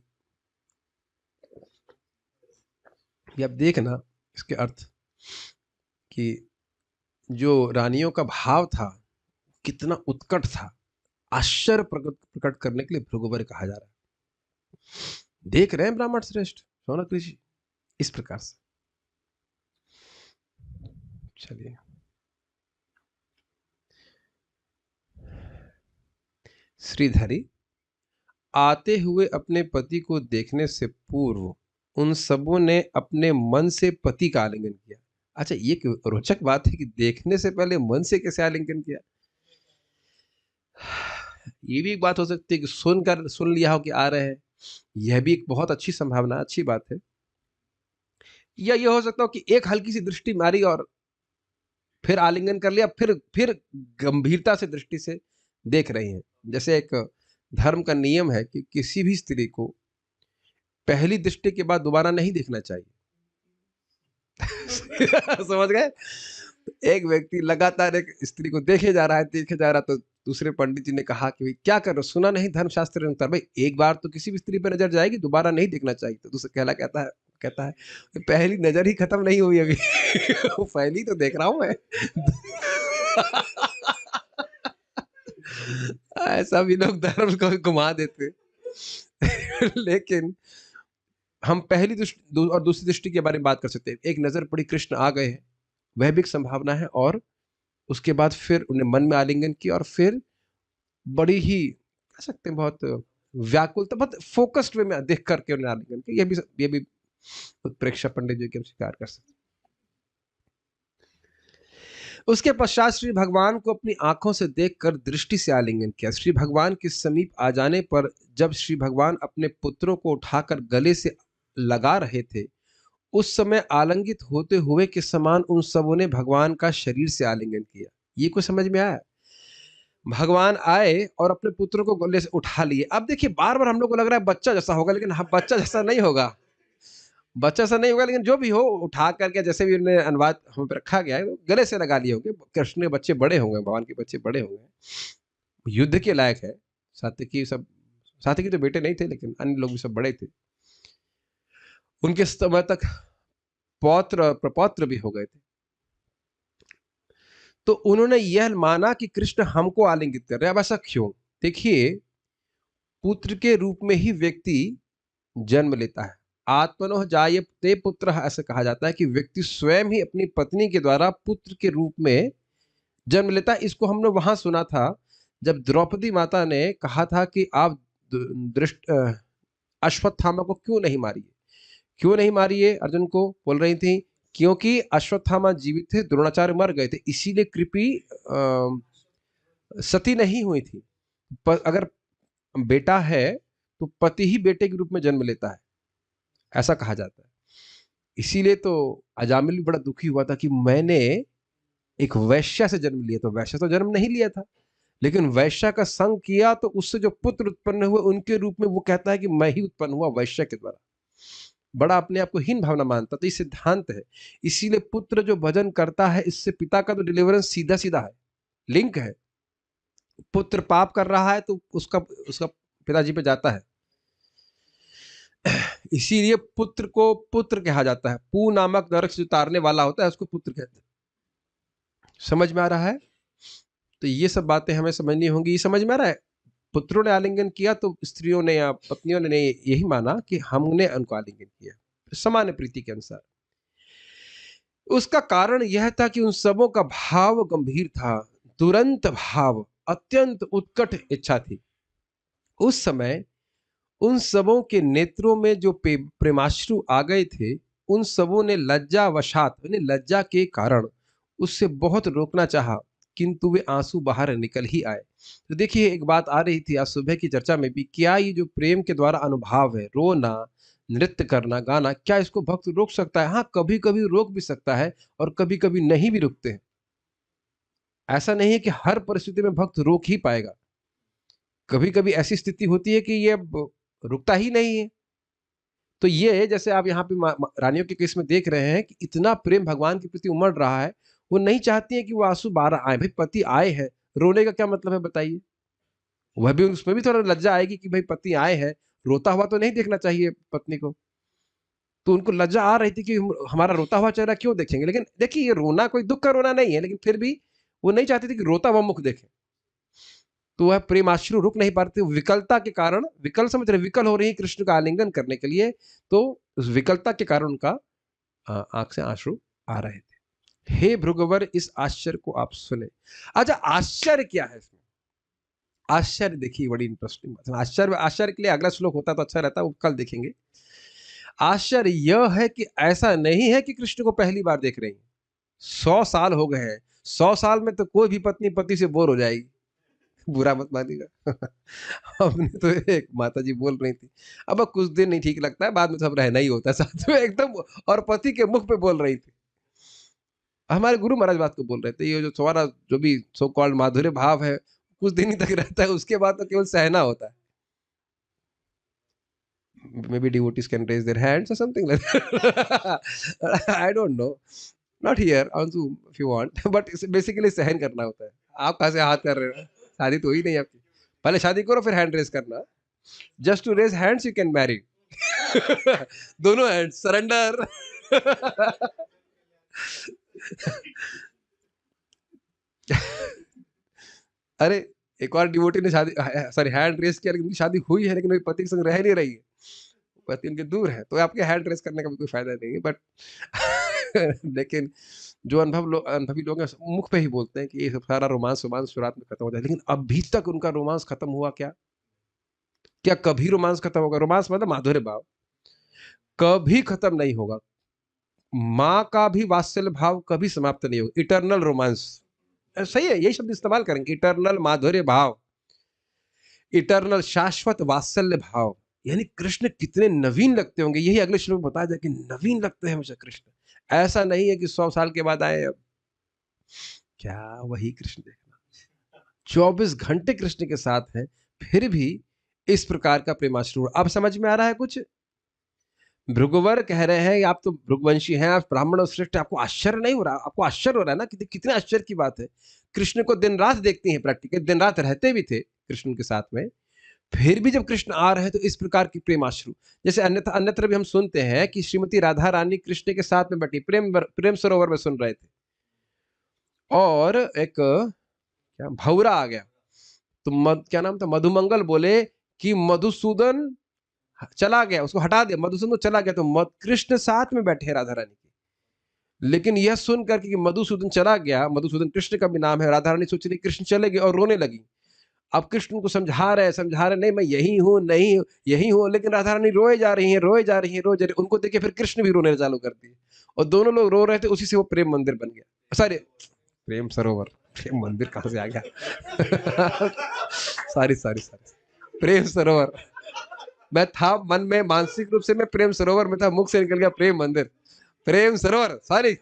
अब देखना इसके अर्थ कि जो रानियों का भाव था कितना उत्कट था, आश्चर्य प्रकट करने के लिए भृगुवर्य कहा जा रहा है। देख रहे हैं ब्राह्मण श्रेष्ठ शौनक ऋषि इस प्रकार से। चलिए श्रीधरी आते हुए अपने पति को देखने से पूर्व उन सबों ने अपने मन से पति का आलिंगन किया। अच्छा, ये रोचक बात है कि देखने से पहले मन से कैसे आलिंगन किया? ये भी एक बात हो सकती है कि सुन लिया हो कि आ रहे हैं, यह भी एक बहुत अच्छी संभावना, अच्छी बात है। या ये हो सकता हो कि एक हल्की सी दृष्टि मारी और फिर आलिंगन कर लिया, फिर गंभीरता से दृष्टि से देख रही हैं। जैसे एक धर्म का नियम है कि किसी भी स्त्री को पहली दृष्टि के बाद दोबारा नहीं देखना चाहिए। समझ गए? एक व्यक्ति लगातार एक स्त्री को देखे जा रहा है, तो दूसरे पंडित जी ने कहा कि क्या कर रहे हो, सुना नहीं धर्मशास्त्र अनुसार भाई एक बार तो किसी भी स्त्री पर नजर जाएगी, दोबारा नहीं देखना चाहिए। तो दूसरा कहता है पहली नजर ही खत्म नहीं हुई अभी। पहली तो देख रहा हूं मैं। ऐसा भी लोग धर्म को घुमा देते। लेकिन हम पहली दृष्टि और दूसरी दृष्टि के बारे में बात कर सकते हैं। एक नजर पड़ी, कृष्ण आ गए हैं, वह भी एक संभावना है। और उसके बाद फिर उन्हें मन में आलिंगन किया और फिर बड़ी ही कह सकते हैं बहुत व्याकुलता, बहुत फोकस्ड वे में देख करके उन्हें आलिंगन किया। ये भी उत्प्रेक्षा पंडित जी के हम स्वीकार कर सकते। उसके पश्चात श्री भगवान को अपनी आंखों से देखकर दृष्टि से आलिंगन किया। श्री भगवान के समीप आ जाने पर जब श्री भगवान अपने पुत्रों को उठाकर गले से लगा रहे थे, उस समय आलिंगित होते हुए के समान उन सबों ने भगवान का शरीर से आलिंगन किया। ये कुछ समझ में आया? भगवान आए और अपने पुत्रों को गले से उठा लिए। अब देखिए बार बार हम लोग को लग रहा है बच्चा जैसा होगा, लेकिन बच्चा जैसा नहीं होगा, बच्चा सा नहीं होगा। लेकिन जो भी हो, उठा करके जैसे भी उन्हें अनुवाद हम पे रखा गया है, गले से लगा लिए होंगे। कृष्ण के बच्चे बड़े होंगे, भगवान के बच्चे बड़े होंगे, युद्ध के लायक है। सात्यकी तो बेटे नहीं थे, लेकिन अन्य लोग भी सब बड़े थे। उनके समय तक पौत्र प्रपौत्र भी हो गए थे। तो उन्होंने यह माना कि कृष्ण हमको आलिंगित कर रहे हैं। अब ऐसा क्यों? देखिए, पुत्र के रूप में ही व्यक्ति जन्म लेता है। आत्मनो जायते पुत्र, ऐसा कहा जाता है कि व्यक्ति स्वयं ही अपनी पत्नी के द्वारा पुत्र के रूप में जन्म लेता है। इसको हमने वहां सुना था जब द्रौपदी माता ने कहा था कि आप अश्वत्थामा को क्यों नहीं मारिए, अर्जुन को बोल रही थी क्योंकि अश्वत्थामा जीवित थे, द्रोणाचार्य मर गए थे, इसीलिए कृपि सती नहीं हुई थी। अगर बेटा है तो पति ही बेटे के रूप में जन्म लेता है, ऐसा कहा जाता है। इसीलिए तो अजामिल भी बड़ा दुखी हुआ था कि मैंने एक वैश्या से जन्म लिया। तो वैश्या तो जन्म नहीं लिया था, लेकिन वैश्या का संग किया तो उससे जो पुत्र उत्पन्न हुए उनके रूप में वो कहता है कि मैं ही उत्पन्न हुआ वैश्या के द्वारा। बड़ा अपने आप को हीन भावना मानता, तो ये सिद्धांत है। इसीलिए पुत्र जो भजन करता है, इससे पिता का तो डिलीवरेंस सीधा सीधा है, लिंक है। पुत्र पाप कर रहा है तो उसका उसका पिताजी पे जाता है। इसीलिए पुत्र को पुत्र कहा जाता है। पू नामक नरक से उतारने वाला होता है, उसको पुत्र कहते हैं। समझ में आ रहा है? तो ये सब बातें हमें समझनी होंगी। ये समझ में आ रहा है? पुत्रों ने आलिंगन किया तो स्त्रियों ने या पत्नियों ने यही माना कि हमने उनको आलिंगन किया, सामान्य प्रीति के अनुसार। उसका कारण यह था कि उन सबों का भाव गंभीर था, तुरंत भाव, अत्यंत उत्कट इच्छा थी। उस समय उन सबों के नेत्रों में जो प्रेमाश्रु आ गए थे, उन सबों ने लज्जावशात, यानी लज्जा के कारण उससे बहुत रोकना चाहा, किंतु वे आंसू बाहर निकल ही आए। तो देखिए, एक बात आ रही थी आज सुबह की चर्चा में भी, क्या ये जो प्रेम के द्वारा अनुभाव है, रोना, नृत्य करना, गाना, क्या इसको भक्त रोक सकता है? हाँ, कभी कभी रोक भी सकता है और कभी कभी नहीं भी रुकते हैं। ऐसा नहीं है कि हर परिस्थिति में भक्त रोक ही पाएगा। कभी कभी ऐसी स्थिति होती है कि ये रुकता ही नहीं है। तो ये जैसे आप यहाँ पे रानियों के केस में देख रहे हैं कि इतना प्रेम भगवान के प्रति उमड़ रहा है, वो नहीं चाहती है कि वो आंसू बाहर आए। भाई पति आए हैं, रोने का क्या मतलब है बताइए? वह भी, उसमें भी थोड़ा लज्जा आएगी कि भाई पति आए हैं, रोता हुआ तो नहीं देखना चाहिए पत्नी को। तो उनको लज्जा आ रही थी कि हमारा रोता हुआ चेहरा क्यों देखेंगे। लेकिन देखिए, ये रोना कोई दुख का रोना नहीं है, लेकिन फिर भी वो नहीं चाहती थी कि रोता हुआ मुख देखे। तो वह प्रेमाश्रु रुक नहीं पाते, विकलता के कारण, विकल समझ रहे, विकल हो रही है कृष्ण का आलिंगन करने के लिए, तो उस विकलता के कारण उनका आंख से आंसू आ रहे थे। हे भृगुवर, इस आश्चर्य को आप सुने। अच्छा, आश्चर्य क्या है इसमें? आश्चर्य देखिए, बड़ी इंटरेस्टिंग बात है। आश्चर्य, आश्चर्य के लिए अगला श्लोक होता तो अच्छा रहता, वो कल देखेंगे। आश्चर्य यह है कि ऐसा नहीं है कि कृष्ण को पहली बार देख रही हैं। 100 साल हो गए हैं। 100 साल में तो कोई भी पत्नी पति से बोर हो जाएगी। बुरा मत मानिएगा। हमने तो, एक माता जी बोल रही थी, अब कुछ दिन नहीं ठीक लगता है, बाद में सब रहना ही होता है साथ में एकदम, और पति के मुख पे बोल रही थी। हमारे गुरु महाराज बात को बोल रहे थे, ये जो तुम्हारा जो भी सो कॉल्ड माधुर्य भाव है, कुछ दिन ही तक रहता है, उसके बाद तो केवल सहना होता है। Maybe devotees can raise their hands or something like that. I don't know. Not here, also if you want. But basically सहन करना होता है। आप कहाँ से हाथ कर रहे हो? शादी तो हुई नहीं आपकी। पहले शादी करो फिर हैंड रेज करना। Just to raise hands you can marry. दोनों हैंड सरेंडर। अरे, एक और डिवोटी ने शादी, सॉरी, हैंड रेस किया, लेकिन उनकी शादी हुई है, लेकिन वो पति के संग रह नहीं रही है, पति उनके दूर है, तो आपके हैंड रेस करने का भी कोई फायदा नहीं है। बट लेकिन जो अनुभवी लोग हैं, मुख पे ही बोलते हैं कि ये सब सारा रोमांस शुरुआत में खत्म हो जाए, लेकिन अभी तक उनका रोमांस खत्म हुआ क्या? क्या कभी रोमांस खत्म होगा? रोमांस मतलब माधुर्य भाव कभी खत्म नहीं होगा। माँ का भी वात्सल्य भाव कभी समाप्त नहीं होगा। इटर्नल रोमांस, सही है, यही शब्द इस्तेमाल करेंगे, इटर्नल माधुर्य भाव, इटर्नल शाश्वत वात्सल्य भाव। यानी कृष्ण कितने नवीन लगते होंगे, यही अगले श्लोक में बताया जाए कि नवीन लगते हैं मुझे कृष्ण। ऐसा नहीं है कि 100 साल के बाद आए, अब क्या वही कृष्ण देखना, 24 घंटे कृष्ण के साथ है, फिर भी इस प्रकार का प्रेमाश्रु। अब समझ में आ रहा है कुछ? भृगुवर कह रहे हैं, आप तो भृगुवंशी हैं, आप ब्राह्मण और श्रेष्ठ, आपको आश्चर्य नहीं हो रहा? आपको आश्चर्य हो रहा है ना, कितने आश्चर्य की बात है। कृष्ण को दिन रात देखती हैं, प्रैक्टिकली दिन रात रहते भी थे कृष्ण के साथ में, फिर भी जब कृष्ण आ रहे हैं तो इस प्रकार की प्रेमाश्रु। जैसे अन्यत्र भी हम सुनते हैं कि श्रीमती राधा रानी कृष्ण के साथ में बैठी प्रेम सरोवर में सुन रहे थे, और एक क्या भौरा आ गया, तो क्या नाम था, मधुमंगल बोले कि मधुसूदन चला गया, उसको हटा दिया, मधुसूदन तो चला गया, तो कृष्ण साथ में बैठे राधा रानी की। लेकिन यह सुन करके कि मधुसूदन चला गया, मधुसूदन कृष्ण का भी नाम है, राधा रानी सोच रही कृष्ण चले गए और रोने लगी। अब कृष्ण को समझा रहे, नहीं मैं यही हूँ, नहीं यही हूँ, लेकिन राधा रानी रोए जा रही हैं। उनको देखे फिर कृष्ण भी रोने चालू कर दिए, और दोनों लोग रो रहे थे। उसी से वो प्रेम मंदिर बन गया, सॉरी प्रेम सरोवर, प्रेम मंदिर कहाँ से आ गया? सॉरी, प्रेम सरोवर। मैं था मन में, मानसिक रूप से मैं प्रेम सरोवर में था, मुख से निकल गया प्रेम मंदिर, प्रेम सरोवर। सॉरी,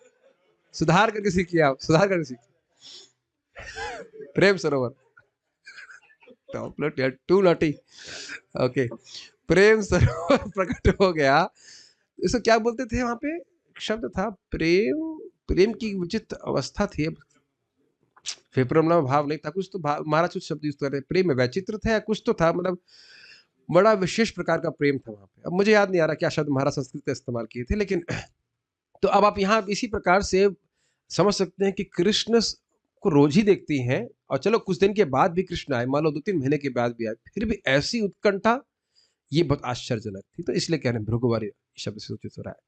सुधार करके सीखिए, आप सुधार करके सीखिए, प्रेम सरोवर। टॉप नॉट यार, टू नॉटी। ओके, प्रेम सरोवर प्रकट हो गया। इसको क्या बोलते थे वहां पे? शब्द था प्रेम, प्रेम की उचित अवस्था थी। अब विप्रलंब भाव नहीं था, कुछ तो भाव, महाराज कुछ शब्द यूज कर रहे, प्रेम में वैचित्र था या कुछ तो था, मतलब बड़ा विशेष प्रकार का प्रेम था वहां पे। अब मुझे याद नहीं आ रहा क्या शब्द महाराज संस्कृत का इस्तेमाल किए थे, लेकिन तो अब आप यहाँ इसी प्रकार से समझ सकते हैं कि कृष्ण को रोज ही देखती हैं, और चलो कुछ दिन के बाद भी कृष्ण आए, मान लो 2-3 महीने के बाद भी आए, फिर भी ऐसी उत्कंठा, ये बहुत आश्चर्यजनक थी। तो इसलिए कह रहे हैं भृगुवारी शब्द से सूचित हो रहा है।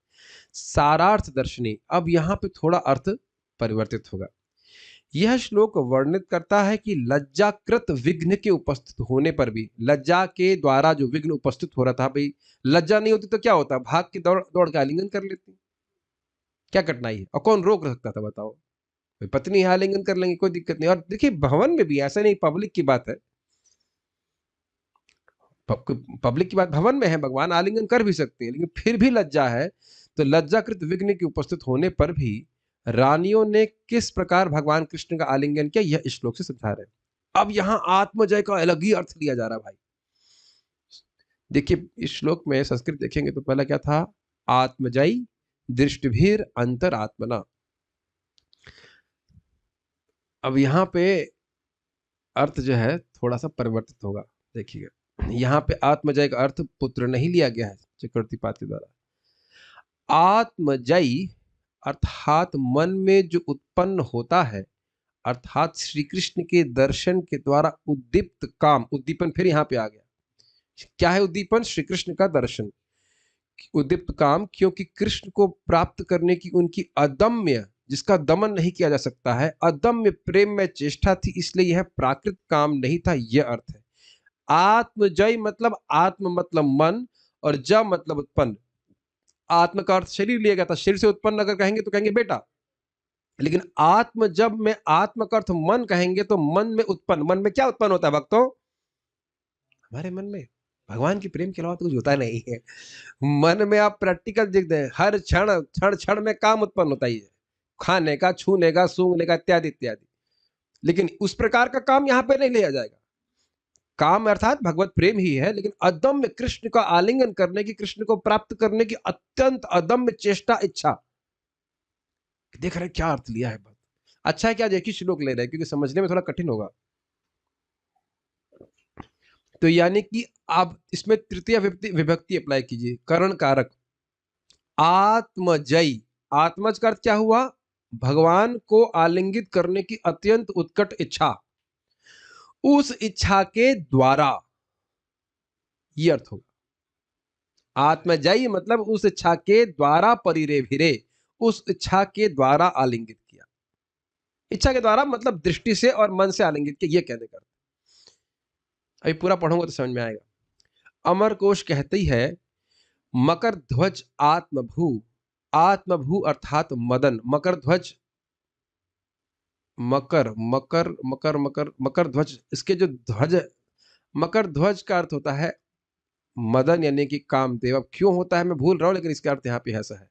सारार्थ दर्शनी, अब यहाँ पे थोड़ा अर्थ परिवर्तित होगा। यह श्लोक वर्णित करता है कि लज्जाकृत विघ्न के उपस्थित होने पर भी, लज्जा के द्वारा जो विघ्न उपस्थित हो रहा था, भाई लज्जा नहीं होती तो क्या होता, भाग के दौड़ दौड़ के आलिंगन कर लेती, क्या कठिनाई है, और कौन रोक सकता था बताओ? भाई पत्नी है, आलिंगन कर लेंगे, कोई दिक्कत नहीं। और देखिए भवन में भी ऐसा नहीं, पब्लिक की बात है, पब्लिक की बात, भवन में है, भगवान आलिंगन कर भी सकते हैं, लेकिन फिर भी लज्जा है। तो लज्जाकृत विघ्न के उपस्थित होने पर भी रानियों ने किस प्रकार भगवान कृष्ण का आलिंगन किया, यह इस श्लोक से समझा रहे हैं। अब यहां आत्मजय का अलग ही अर्थ लिया जा रहा है भाई। देखिए इस श्लोक में संस्कृत देखेंगे तो पहला क्या था, आत्मजयी दृष्टिभीर अंतरात्मना। अब यहाँ पे अर्थ जो है थोड़ा सा परिवर्तित होगा। देखिएगा यहाँ पे आत्मजय का अर्थ पुत्र नहीं लिया गया है चक्रवर्ती पाद के द्वारा। आत्मजयी अर्थात मन में जो उत्पन्न होता है, अर्थात श्री कृष्ण के दर्शन के द्वारा उद्दीप्त काम, उद्दीपन फिर यहाँ पे आ गया। क्या है उद्दीपन? श्री कृष्ण का दर्शन, उद्दीप्त काम, क्योंकि कृष्ण को प्राप्त करने की उनकी अदम्य, जिसका दमन नहीं किया जा सकता है, अदम्य प्रेम में चेष्टा थी, इसलिए यह प्राकृत काम नहीं था, यह अर्थ है। आत्मजय मतलब आत्म मतलब मन, और ज मतलब उत्पन्न। आत्म का अर्थ शरीर लिया गया था, शरीर से उत्पन्न अगर कहेंगे तो कहेंगे बेटा, लेकिन आत्म जब में आत्म का अर्थ मन कहेंगे तो मन में उत्पन्न। मन में क्या उत्पन्न होता है भक्तों? हमारे मन में भगवान की प्रेम के अलावा तो कुछ होता नहीं है। मन में आप प्रैक्टिकल देख दें, हर क्षण क्षण क्षण में काम उत्पन्न होता ही है, खाने का, छूने का, सूंघने का, इत्यादि इत्यादि। लेकिन उस प्रकार का काम यहाँ पे नहीं लिया जाएगा। काम अर्थात भगवत प्रेम ही है, लेकिन अदम्य कृष्ण का आलिंगन करने की, कृष्ण को प्राप्त करने की अत्यंत अदम्य चेष्टा, इच्छा। देख रहे क्या अर्थ लिया है बात। अच्छा है क्या एक ही श्लोक ले रहे हैं, क्योंकि समझने में थोड़ा कठिन होगा। तो यानी कि आप इसमें तृतीय विभक्ति अप्लाई कीजिए, करण कारक। आत्मजयी, आत्मज का अर्थ क्या हुआ? भगवान को आलिंगित करने की अत्यंत उत्कट इच्छा, उस इच्छा के द्वारा, ये अर्थ होगा। आत्मजयी मतलब उस इच्छा के द्वारा, परिरेभिरे, उस इच्छा के द्वारा आलिंगित किया। इच्छा के द्वारा मतलब दृष्टि से और मन से आलिंगित किया, ये कहने का। अभी पूरा पढ़ूंगा तो समझ में आएगा। अमर कोश कहती है, मकर ध्वज आत्मभू, आत्मभू अर्थात मदन, मकर ध्वज, मकर मकर मकर मकर मकर ध्वज, इसके जो ध्वज, मकर ध्वज का अर्थ होता है मदन, यानी कि कामदेव। अब क्यों होता है मैं भूल रहा हूं, लेकिन इसका अर्थ यहाँ पे ऐसा है,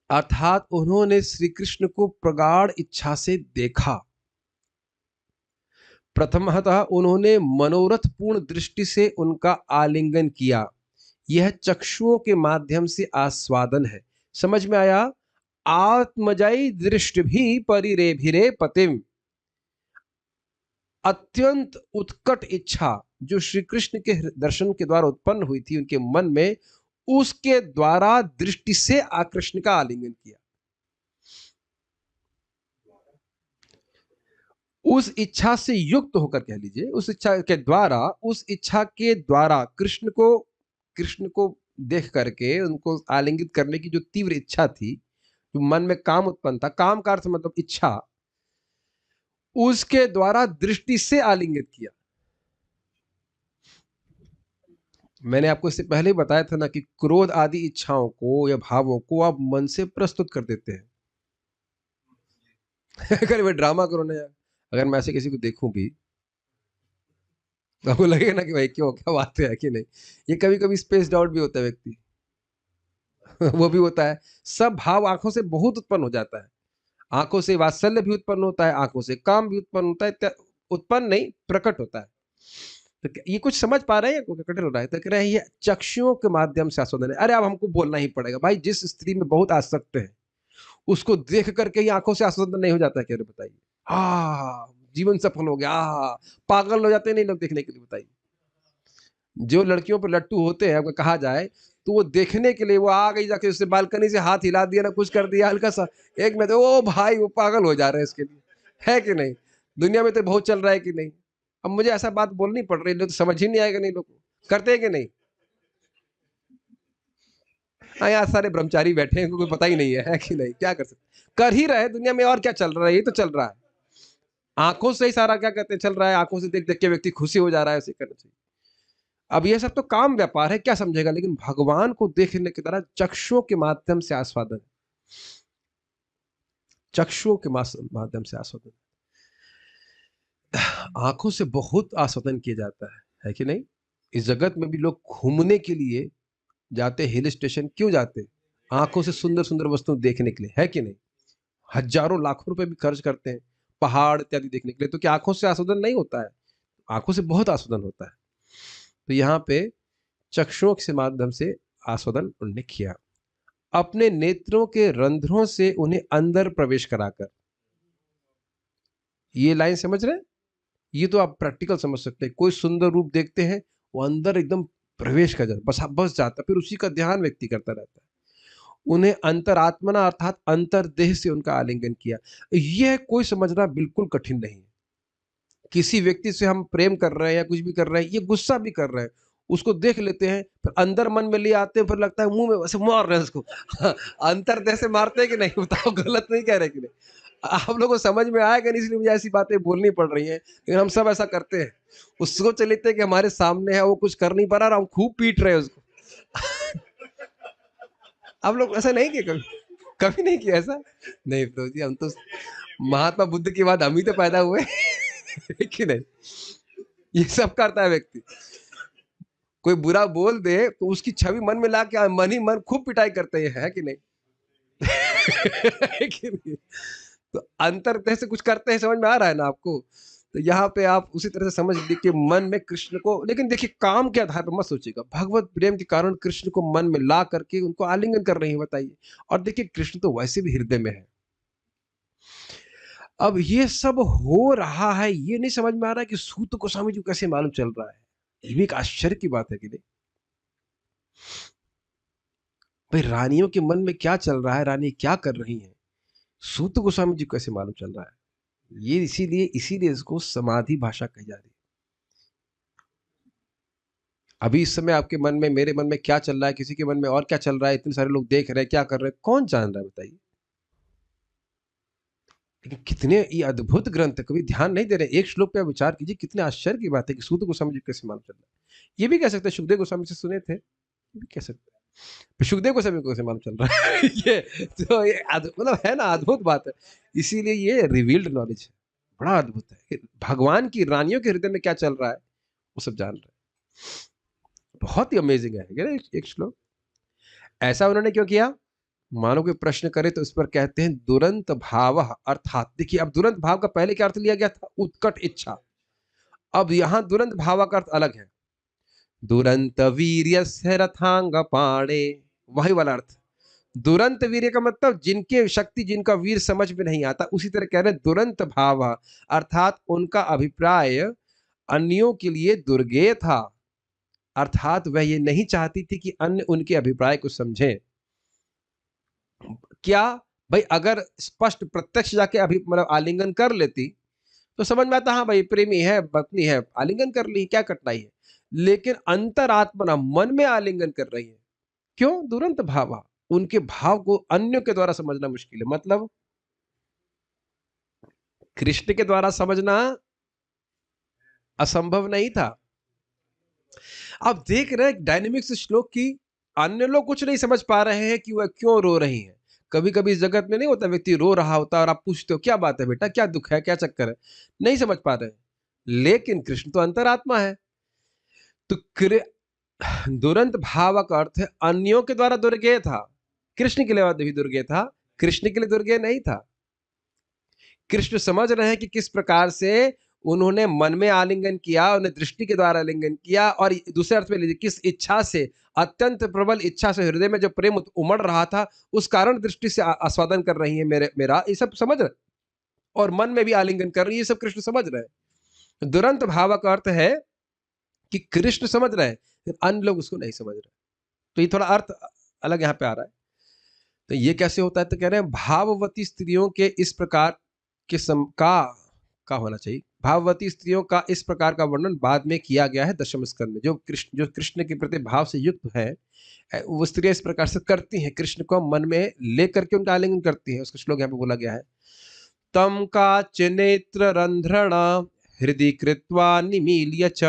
अर्थात उन्होंने श्री कृष्ण को प्रगाढ़ इच्छा से देखा। प्रथमतः उन्होंने मनोरथ पूर्ण दृष्टि से उनका आलिंगन किया, यह चक्षुओं के माध्यम से आस्वादन है। समझ में आया? आत्मजयी दृष्टि भी परिरेभिरे पतिम, अत्यंत उत्कट इच्छा जो श्री कृष्ण के दर्शन के द्वारा उत्पन्न हुई थी उनके मन में, उसके द्वारा दृष्टि से कृष्ण का आलिंगन किया। उस इच्छा से युक्त होकर कह लीजिए, उस इच्छा के द्वारा, उस इच्छा के द्वारा कृष्ण को देख करके उनको आलिंगित करने की जो तीव्र इच्छा थी, जो मन में काम उत्पन्न था, काम का अर्थ मतलब इच्छा, उसके द्वारा दृष्टि से आलिंगित किया। मैंने आपको इससे पहले ही बताया था ना कि क्रोध आदि इच्छाओं को या भावों को आप मन से प्रस्तुत कर देते हैं। अगर मैं ड्रामा करो ना यार, अगर मैं ऐसे किसी को देखूं भी तो आपको लगेगा ना कि भाई क्यों, क्या बात है कि नहीं। ये कभी कभी स्पेस आउट भी होता है व्यक्ति। वो भी होता है। सब भाव आंखों से बहुत उत्पन्न हो जाता है, आंखों से वात्सल्य भी उत्पन्न होता है, आंखों से काम भी उत्पन्न होता है, उत्पन्न नहीं प्रकट होता है। तो ये कुछ समझ पा रहे हैं या कठिन हो रहा है? तो कह रहे हैं ये चक्षुओं के माध्यम से आस्वादन है। अरे अब हमको बोलना ही पड़ेगा भाई, जिस स्त्री में बहुत आसक्त है उसको देख करके ही आंखों से आस्वादन नहीं हो जाता क्या? बताइए। हाँ, जीवन सफल हो गया, पागल हो जाते हैं नहीं लोग देखने के लिए, बताइए। जो लड़कियों पर लट्टू होते हैं, अगर कहा जाए तो वो देखने के लिए वो आ गई, जाके उससे बालकनी से हाथ हिला दिया ना, कुछ कर दिया हल्का सा, एक में तो ओ भाई वो पागल हो जा रहे हैं इसके लिए, है कि नहीं? दुनिया में तो बहुत चल रहा है कि नहीं? अब मुझे ऐसा बात बोलनी पड़ रही है, लोग तो समझ ही नहीं आएगा, नहीं लोग करते हैं कि नहीं? हाँ, यहाँ सारे ब्रह्मचारी बैठे हैं, कोई पता ही नहीं है कि नहीं? क्या कर सकते, कर ही रहे दुनिया में, और क्या चल रहा है, ये तो चल रहा है। आंखों से ही सारा क्या कहते हैं चल रहा है, आंखों से देख देख के व्यक्ति खुशी हो जा रहा है, ऐसे करना चाहिए। अब ये सब तो काम व्यापार है, क्या समझेगा, लेकिन भगवान को देखने की तरह चक्षुओं के माध्यम से आस्वादन, चक्षुओं के माध्यम से आस्वादन, आंखों से बहुत आस्वादन किया जाता है कि नहीं? इस जगत में भी लोग घूमने के लिए जाते, हिल स्टेशन क्यों जाते? आंखों से सुंदर सुंदर वस्तु देखने के लिए, है कि नहीं? हजारों लाखों रुपए भी खर्च करते हैं पहाड़ इत्यादि देखने के लिए, तो क्या आंखों से आस्वादन नहीं होता है? आंखों से बहुत आस्वादन होता है। तो यहाँ पे चक्षुओं के माध्यम से आस्वादन उन्होंने किया, अपने नेत्रों के रंध्रों से उन्हें अंदर प्रवेश कराकर। ये लाइन समझ रहे हैं? ये तो आप प्रैक्टिकल समझ सकते हैं। कोई सुंदर रूप देखते हैं, वो अंदर एकदम प्रवेश कर जाता, बस जाता, फिर उसी का ध्यान व्यक्ति करता रहता है। उन्हें अंतरात्मना अर्थात अंतर्देह से उनका आलिंगन किया। यह कोई समझना बिल्कुल कठिन नहीं है। किसी व्यक्ति से हम प्रेम कर रहे हैं या कुछ भी कर रहे हैं, ये गुस्सा भी कर रहे हैं, उसको देख लेते हैं, फिर अंदर मन में ले आते हैं, फिर लगता है मुंह में वैसे मार रहे हैं उसको। अंतर्देह से मारते हैं कि नहीं? बताओ, गलत नहीं कह रहे कि नहीं? आप लोगों को समझ में आएगा नहीं, इसलिए मुझे ऐसी बातें बोलनी पड़ रही हैं, लेकिन हम सब ऐसा करते हैं। उसको सोच लेते हैं कि हमारे सामने है, वो कुछ कर नहीं पा रहा और हम खूब पीट रहे हैं उसको। आप लोग ऐसा नहीं किया कभी? कभी नहीं किया ऐसा? नहीं प्रभु जी, हम तो महात्मा बुद्ध के बाद हम ही तो पैदा हुए। है कि नहीं? ये सब करता है व्यक्ति। कोई बुरा बोल दे तो उसकी छवि मन में ला के मन ही मन खूब पिटाई करते हैं, है कि नहीं? है कि नहीं? तो अंतर्देह से कुछ करते हैं, समझ में आ रहा है ना आपको? तो यहाँ पे आप उसी तरह से समझ लीजिए कि मन में कृष्ण को, लेकिन देखिए काम के आधार पर मत सोचिएगा, भगवत प्रेम के कारण कृष्ण को मन में ला करके उनको आलिंगन कर रही है, बताइए। और देखिए कृष्ण तो वैसे भी हृदय में है। अब ये सब हो रहा है, ये नहीं समझ में आ रहा है कि सूत गोस्वामी जी को कैसे मालूम चल रहा है? ये भी एक आश्चर्य की बात है कि नहीं? भाई रानियों के मन में क्या चल रहा है, रानी क्या कर रही हैं, सूत गोस्वामी जी को कैसे मालूम चल रहा है? ये इसीलिए इसीलिए इसको समाधि भाषा कही जा रही है। अभी इस समय आपके मन में, मेरे मन में क्या चल रहा है, किसी के मन में और क्या चल रहा है, इतने सारे लोग देख रहे हैं, क्या कर रहे हैं, कौन जान रहा है, बताइए। लेकिन कितने ये अद्भुत ग्रंथ है, कभी ध्यान नहीं दे रहे। एक श्लोक पे विचार कीजिए, कितने आश्चर्य की बात है कि सूत गोस्वामी जी कैसे मालूम चल रहा है। ये भी कह सकते हैं सुखदेव गोस्वामी से सुने थे, ये भी कह सकते हैं सुखदेव गोस्वामी को कैसे मालूम चल रहा है। ये तो ये मतलब है ना, अद्भुत बात है। इसीलिए ये रिवील्ड नॉलेज है, बड़ा अद्भुत है। भगवान की रानियों के हृदय में क्या चल रहा है वो सब जान रहे हैं। बहुत ही अमेजिंग है एक श्लोक। ऐसा उन्होंने क्यों किया? मानो कोई प्रश्न करे तो इस पर कहते हैं दुरंत भाव, अर्थात देखिए, अब दुरंत भाव का पहले क्या अर्थ लिया गया था? उत्कट इच्छा। अब यहां दुरंत भाव का अर्थ अलग है। दुरंत वीर्यस्य रथांग पाणे, वही वाला अर्थ। दुरंत वीर्य का मतलब जिनके शक्ति, जिनका वीर समझ में नहीं आता, उसी तरह कह रहे हैं दुरंत भाव, अर्थात उनका अभिप्राय अन्यों के लिए दुर्गेय था, अर्थात वह ये नहीं चाहती थी कि अन्य उनके अभिप्राय को समझें। क्या भाई, अगर स्पष्ट प्रत्यक्ष जाके अभी मतलब आलिंगन कर लेती तो समझ में आता, हाँ भाई प्रेमी है, पत्नी है, आलिंगन कर ली, क्या कठिनाई है। लेकिन अंतरात्मा मन में आलिंगन कर रही है, क्यों? दुरंत भावा, उनके भाव को अन्यों के द्वारा समझना मुश्किल है, मतलब कृष्ण के द्वारा समझना असंभव नहीं था। आप देख रहे हैं डायनेमिक्स श्लोक की, अन्य लोग कुछ नहीं समझ पा रहे हैं कि वह क्यों रो रही हैं। कभी कभी इस जगत में नहीं होता, व्यक्ति रो रहा होता और आप पूछते हो क्या बात है बेटा, क्या दुख है, क्या चक्कर है, नहीं समझ पा रहे। लेकिन कृष्ण तो अंतरात्मा है। तो दुरंत भाव का अर्थ है अन्यों के द्वारा दुर्गेय था, कृष्ण के लिए भी दुर्गेय था, कृष्ण के लिए दुर्गेय नहीं था। कृष्ण समझ रहे हैं कि किस प्रकार से उन्होंने मन में आलिंगन किया, उन्हें दृष्टि के द्वारा आलिंगन किया, और दूसरे अर्थ में लीजिए किस इच्छा से, अत्यंत प्रबल इच्छा से, हृदय में जो प्रेम उमड़ रहा था उस कारण दृष्टि से आस्वादन कर रही है मेरा, ये सब समझ रहे, और मन में भी आलिंगन कर रही है, ये सब कृष्ण समझ रहे हैं। दुरंत भाव का अर्थ है कि कृष्ण समझ रहे हैं, अन्य लोग उसको नहीं समझ रहे। तो ये थोड़ा अर्थ अलग यहाँ पे आ रहा है। तो ये कैसे होता है, तो कह रहे हैं भाववती स्त्रियों के इस प्रकार के का होना चाहिए। भाववती स्त्रियों का इस प्रकार का वर्णन बाद में किया गया है दशम स्कंद में। जो कृष्ण के प्रति भाव से युक्त है, वो स्त्रियां इस प्रकार से करती हैं, कृष्ण को मन में लेकर के उनका आलिंगन करती हैं। उसका श्लोक यहाँ पे बोला गया है, तम काच नेत्र रंध्रण हृदय कृत्वा निमील्य च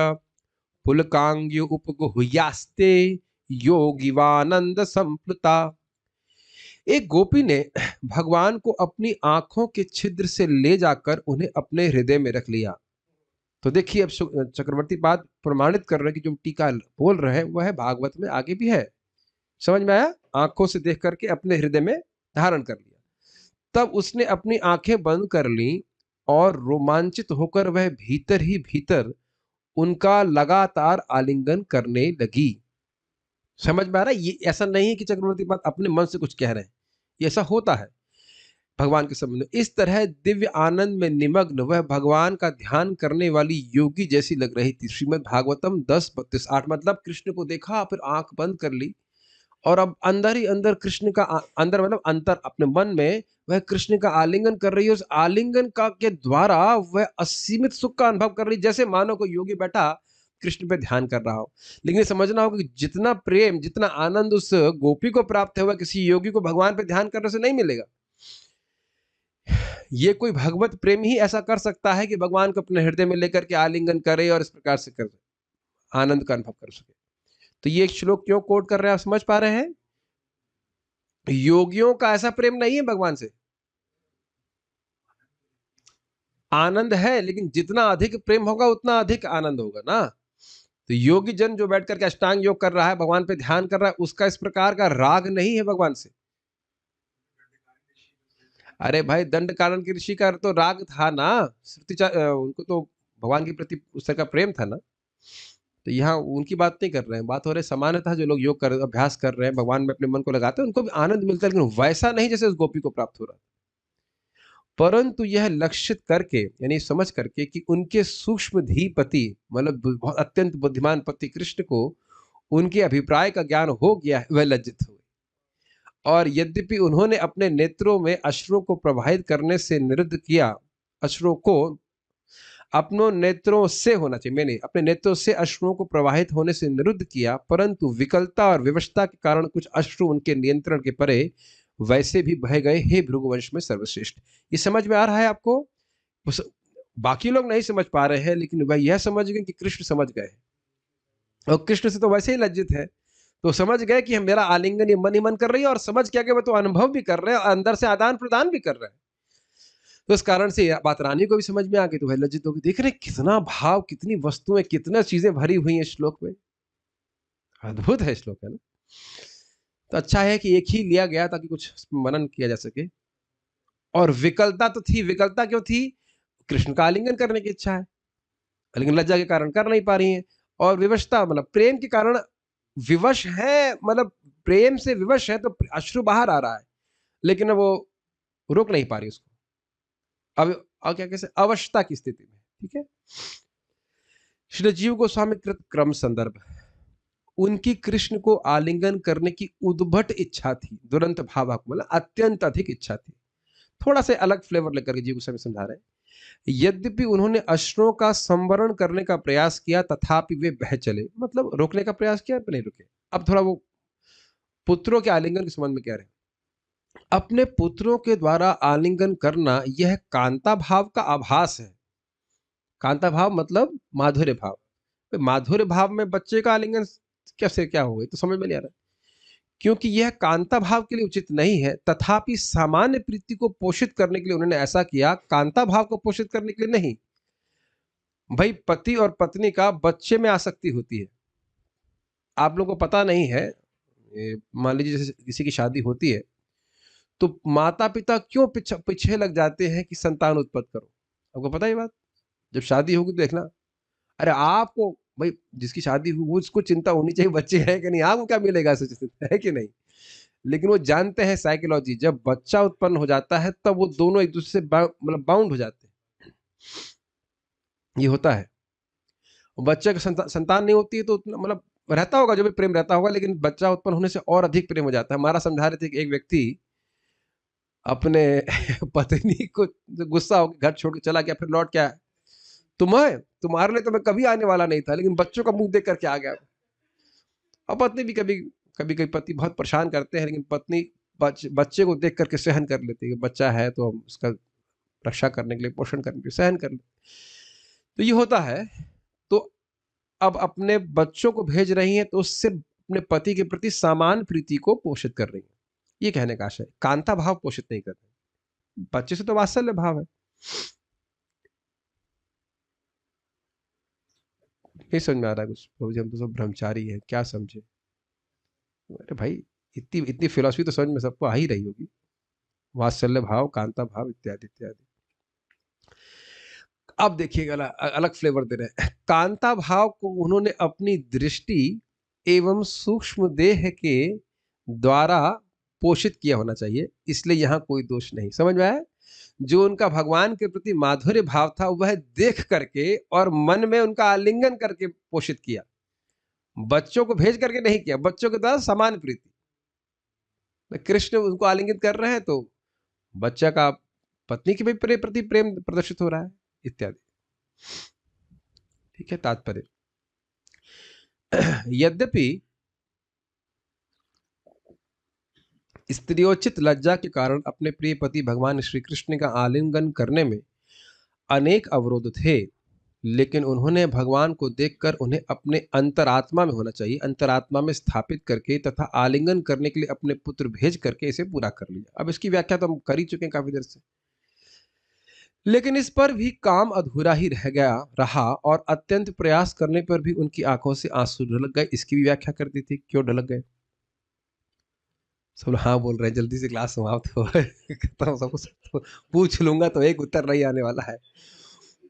पुलकांग्यु उपगुह्यास्ते योगिवानंद संप्लुता। एक गोपी ने भगवान को अपनी आंखों के छिद्र से ले जाकर उन्हें अपने हृदय में रख लिया। तो देखिए अब चक्रवर्ती बात प्रमाणित कर रहे हैं कि जो टीका बोल रहे हैं वह है भागवत में आगे भी है। समझ में आया? आंखों से देख करके अपने हृदय में धारण कर लिया। तब उसने अपनी आंखें बंद कर ली और रोमांचित होकर वह भीतर ही भीतर उनका लगातार आलिंगन करने लगी। समझ में आ रहा है? ये ऐसा नहीं है कि चक्रवर्ती बात अपने मन से कुछ कह रहे हैं, ये ऐसा होता है भगवान के संबंध में। इस तरह दिव्य आनंद में निमग्न वह भगवान का ध्यान करने वाली योगी जैसी लग रही थी। श्रीमद् भागवतम 10:32-8। मतलब कृष्ण को देखा, फिर आंख बंद कर ली, और अब अंदर ही अंदर कृष्ण का अंदर मतलब अंतर अपने मन में वह कृष्ण का आलिंगन कर रही है। उस आलिंगन का के द्वारा वह असीमित सुख का अनुभव कर रही, जैसे मानो कोई योगी बैठा कृष्ण पे ध्यान कर रहा हो। लेकिन ये समझना होगा कि जितना प्रेम, जितना आनंद उस गोपी को प्राप्त हुआ, किसी योगी को भगवान पे ध्यान करने से नहीं मिलेगा। ये कोई भगवत प्रेम ही ऐसा कर सकता है कि भगवान को अपने हृदय में लेकर के आलिंगन करे और इस प्रकार से कर आनंद का अनुभव कर सके। तो ये श्लोक क्यों कोट कर रहे हैं, आप समझ पा रहे हैं? योगियों का ऐसा प्रेम नहीं है भगवान से। आनंद है, लेकिन जितना अधिक प्रेम होगा उतना अधिक आनंद होगा ना। तो योगी जन जो बैठ करके अष्टांग योग कर रहा है, भगवान पे ध्यान कर रहा है, उसका इस प्रकार का राग नहीं है भगवान से। अरे भाई, दंड कारण की ऋषि का तो राग था ना, उनको तो भगवान के प्रति उस तरह का प्रेम था ना। तो यहाँ उनकी बात नहीं कर रहे हैं, बात हो रही है सामान्यतः जो लोग योग कर अभ्यास कर रहे हैं, भगवान में अपने मन को लगाते हैं, उनको भी आनंद मिलता है, लेकिन वैसा नहीं जैसे उस गोपी को प्राप्त हो रहा। परंतु यह लक्षित करके, यानी समझ करके कि उनके सूक्ष्म धीपति, मतलब बहुत अत्यंत बुद्धिमान पति कृष्ण को उनके अभिप्राय का ज्ञान हो गया है, वह लज्जित हुए। और यद्यपि उन्होंने अपने नेत्रों में अश्रुओं को प्रवाहित करने से निरुद्ध किया, अश्रुओं को अपनों नेत्रों से होना चाहिए, मैंने अपने नेत्रों से अश्रुओं को प्रवाहित होने से निरुद्ध किया, परंतु विकलता और विवशता के कारण कुछ अश्रु उनके नियंत्रण के परे वैसे भी बह गए, हे भृगुवंश में सर्वश्रेष्ठ। ये समझ में आ रहा है आपको? बाकी लोग नहीं समझ पा रहे हैं, लेकिन वह यह समझ गए कि कृष्ण समझ गए, और कृष्ण से तो वैसे ही लज्जित है, तो समझ गए कि मेरा आलिंगन ये मन ही मन कर रही है, और समझ क्या कि वह तो अनुभव भी कर रहे हैं और अंदर से आदान प्रदान भी कर रहे हैं। तो इस कारण से बात रानी को भी समझ में आ गई, तो वह लज्जित होगी। देख रहे कितना भाव, कितनी वस्तुएं, कितना चीजें भरी हुई हैं श्लोक में। अद्भुत है श्लोक, है ना? तो अच्छा है कि एक ही लिया गया ताकि कुछ मनन किया जा सके। और विकलता तो थी, विकलता क्यों थी? कृष्ण का आलिंगन करने की इच्छा है, लेकिन लज्जा के कारण कर नहीं पा रही हैं। और विवशता मतलब प्रेम के कारण विवश है, मतलब प्रेम से विवश है, तो अश्रु बाहर आ रहा है, लेकिन वो रोक नहीं पा रही उसको। अब क्या कैसे अवश्यता की स्थिति में, ठीक है। श्री जीव गोस्वामी कृत क्रम संदर्भ, उनकी कृष्ण को आलिंगन करने की उद्भट इच्छा थी, दुरंत भावक मतलब अत्यंत अधिक इच्छा थी। थोड़ा सा अलग फ्लेवर लेकर के जीव गोस्वामी समझा रहे हैं, यद्यपि उन्होंने अश्रुओं का संवरण करने का प्रयास किया, तथापि वे बह चले, मतलब रोकने का प्रयास किया, नहीं रुके। अब थोड़ा वो पुत्रों के आलिंगन के संबंध में कह रहे हैं, अपने पुत्रों के द्वारा आलिंगन करना यह कांता भाव का आभास है। कांता भाव मतलब माधुर्य भाव। माधुर्य भाव में बच्चे का आलिंगन कैसे क्या हो गई, तो समझ में नहीं आ रहा, क्योंकि यह कांता भाव के लिए उचित नहीं है। तथापि सामान्य प्रीति को पोषित करने के लिए उन्होंने ऐसा किया, कांता भाव को पोषित करने के लिए नहीं। भाई, पति और पत्नी का बच्चे में आसक्ति होती है, आप लोगों को पता नहीं है। मान लीजिए जैसे किसी की शादी होती है, तो माता पिता क्यों पीछे लग जाते हैं कि संतान उत्पत्ति करो, आपको पता है ये बात? जब शादी होगी तो देखना, अरे आपको भाई जिसकी शादी हुई वो उसको चिंता होनी चाहिए बच्चे हैं कि नहीं, आपको क्या मिलेगा ऐसे है कि नहीं? लेकिन वो जानते हैं साइकोलॉजी, जब बच्चा उत्पन्न हो जाता है तब वो दोनों एक दूसरे से मतलब बाउंड हो जाते हैं, ये होता है। बच्चे का संतान नहीं होती है तो उतना मतलब रहता होगा, जो भी प्रेम रहता होगा, लेकिन बच्चा उत्पन्न होने से और अधिक प्रेम हो जाता है। हमारा समझा रहे थे कि एक व्यक्ति अपने पत्नी को गुस्सा होकर घर छोड़ के चला गया, फिर लौट के आया, तुम्हारे लिए तो मैं कभी आने वाला नहीं था, लेकिन बच्चों का मुंह देख करके आ गया। और पत्नी भी कभी कभी कभी पति बहुत परेशान करते हैं, लेकिन पत्नी बच्चे को देख करके सहन कर लेती है, बच्चा है तो हम उसका रक्षा करने के लिए, पोषण करने के लिए सहन कर लेते। तो ये होता है। तो अब अपने बच्चों को भेज रही हैं तो उससे अपने पति के प्रति समान प्रीति को पोषित कर रही हैं, ये कहने का आशय। कांता भाव पोषित नहीं कर रहे, बच्चे से तो वात्सल्य भाव है। नहीं समझ में आ रहा है कुछ प्रभु जी, हम तो सब ब्रह्मचारी है, क्या समझे? अरे भाई, इतनी इतनी फिलॉसफी तो समझ में सबको आ ही रही होगी, वात्सल्य भाव, कांता भाव इत्यादि इत्यादि। अब देखिएगा अलग फ्लेवर दे रहे हैं। कांता भाव को उन्होंने अपनी दृष्टि एवं सूक्ष्म देह के द्वारा पोषित किया होना चाहिए, इसलिए यहां कोई दोष नहीं। समझ में आया? जो उनका भगवान के प्रति माधुर्य भाव था वह देख करके और मन में उनका आलिंगन करके पोषित किया, बच्चों को भेज करके नहीं किया। बच्चों के द्वारा समान प्रीति, कृष्ण उनको आलिंगित कर रहे हैं तो बच्चा का पत्नी के भी प्रति प्रेम प्रदर्शित हो रहा है इत्यादि। ठीक है, तात्पर्य यद्यपि स्त्रियोचित लज्जा के कारण अपने प्रिय पति भगवान श्री कृष्ण का आलिंगन करने में अनेक अवरोध थे, लेकिन उन्होंने भगवान को देखकर उन्हें अपने अंतरात्मा में होना चाहिए, अंतरात्मा में स्थापित करके तथा आलिंगन करने के लिए अपने पुत्र भेज करके इसे पूरा कर लिया। अब इसकी व्याख्या तो हम कर ही चुके हैं काफी देर से, लेकिन इस पर भी काम अधूरा ही रहा और अत्यंत प्रयास करने पर भी उनकी आंखों से आंसू ढलक गए। इसकी भी व्याख्या कर दी थी, क्यों ढलक गए। सब लोग हाँ बोल रहे हैं, जल्दी से क्लास समाप्त हो खत्म सब कुछ। तो पूछ लूंगा तो एक उत्तर नहीं आने वाला है।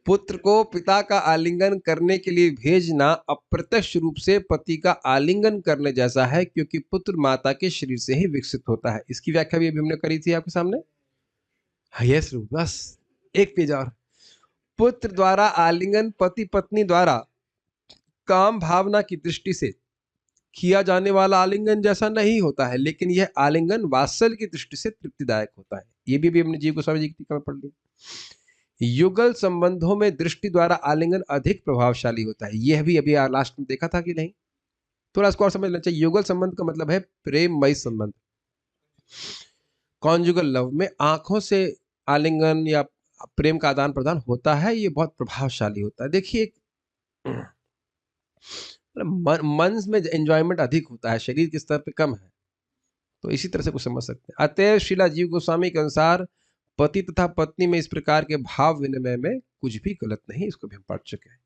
पुत्र को पिता का आलिंगन करने के लिए भेजना अप्रत्यक्ष रूप से पति का आलिंगन करने जैसा है, क्योंकि पुत्र माता के शरीर से ही विकसित होता है। इसकी व्याख्या भी अभी हमने करी थी आपके सामने। यस, बस एक पेज और। पुत्र द्वारा आलिंगन पति पत्नी द्वारा काम भावना की दृष्टि से किया जाने वाला आलिंगन जैसा नहीं होता है, लेकिन यह आलिंगन वात्सल्य की दृष्टि से तृप्तिदायक होता है। ये भी हमने जीव गोस्वामी जी की टीका में पढ़ लिया। युगल संबंधों में दृष्टि द्वारा आलिंगन अधिक प्रभावशाली होता है, यह भी अभी लास्ट में देखा था कि नहीं, थोड़ा इसको और समझ लेना चाहिए। युगल संबंध का मतलब है प्रेममय संबंध। कॉन्जुगल लव में आंखों से आलिंगन या प्रेम का आदान प्रदान होता है, ये बहुत प्रभावशाली होता है। देखिए मन में एंजॉयमेंट अधिक होता है, शरीर के स्तर पे कम है, तो इसी तरह से कुछ समझ सकते हैं। अतएव श्रीला जीव गोस्वामी के अनुसार पति तथा पत्नी में इस प्रकार के भाव विनिमय में कुछ भी गलत नहीं, इसको भी हम पढ़ चुके हैं।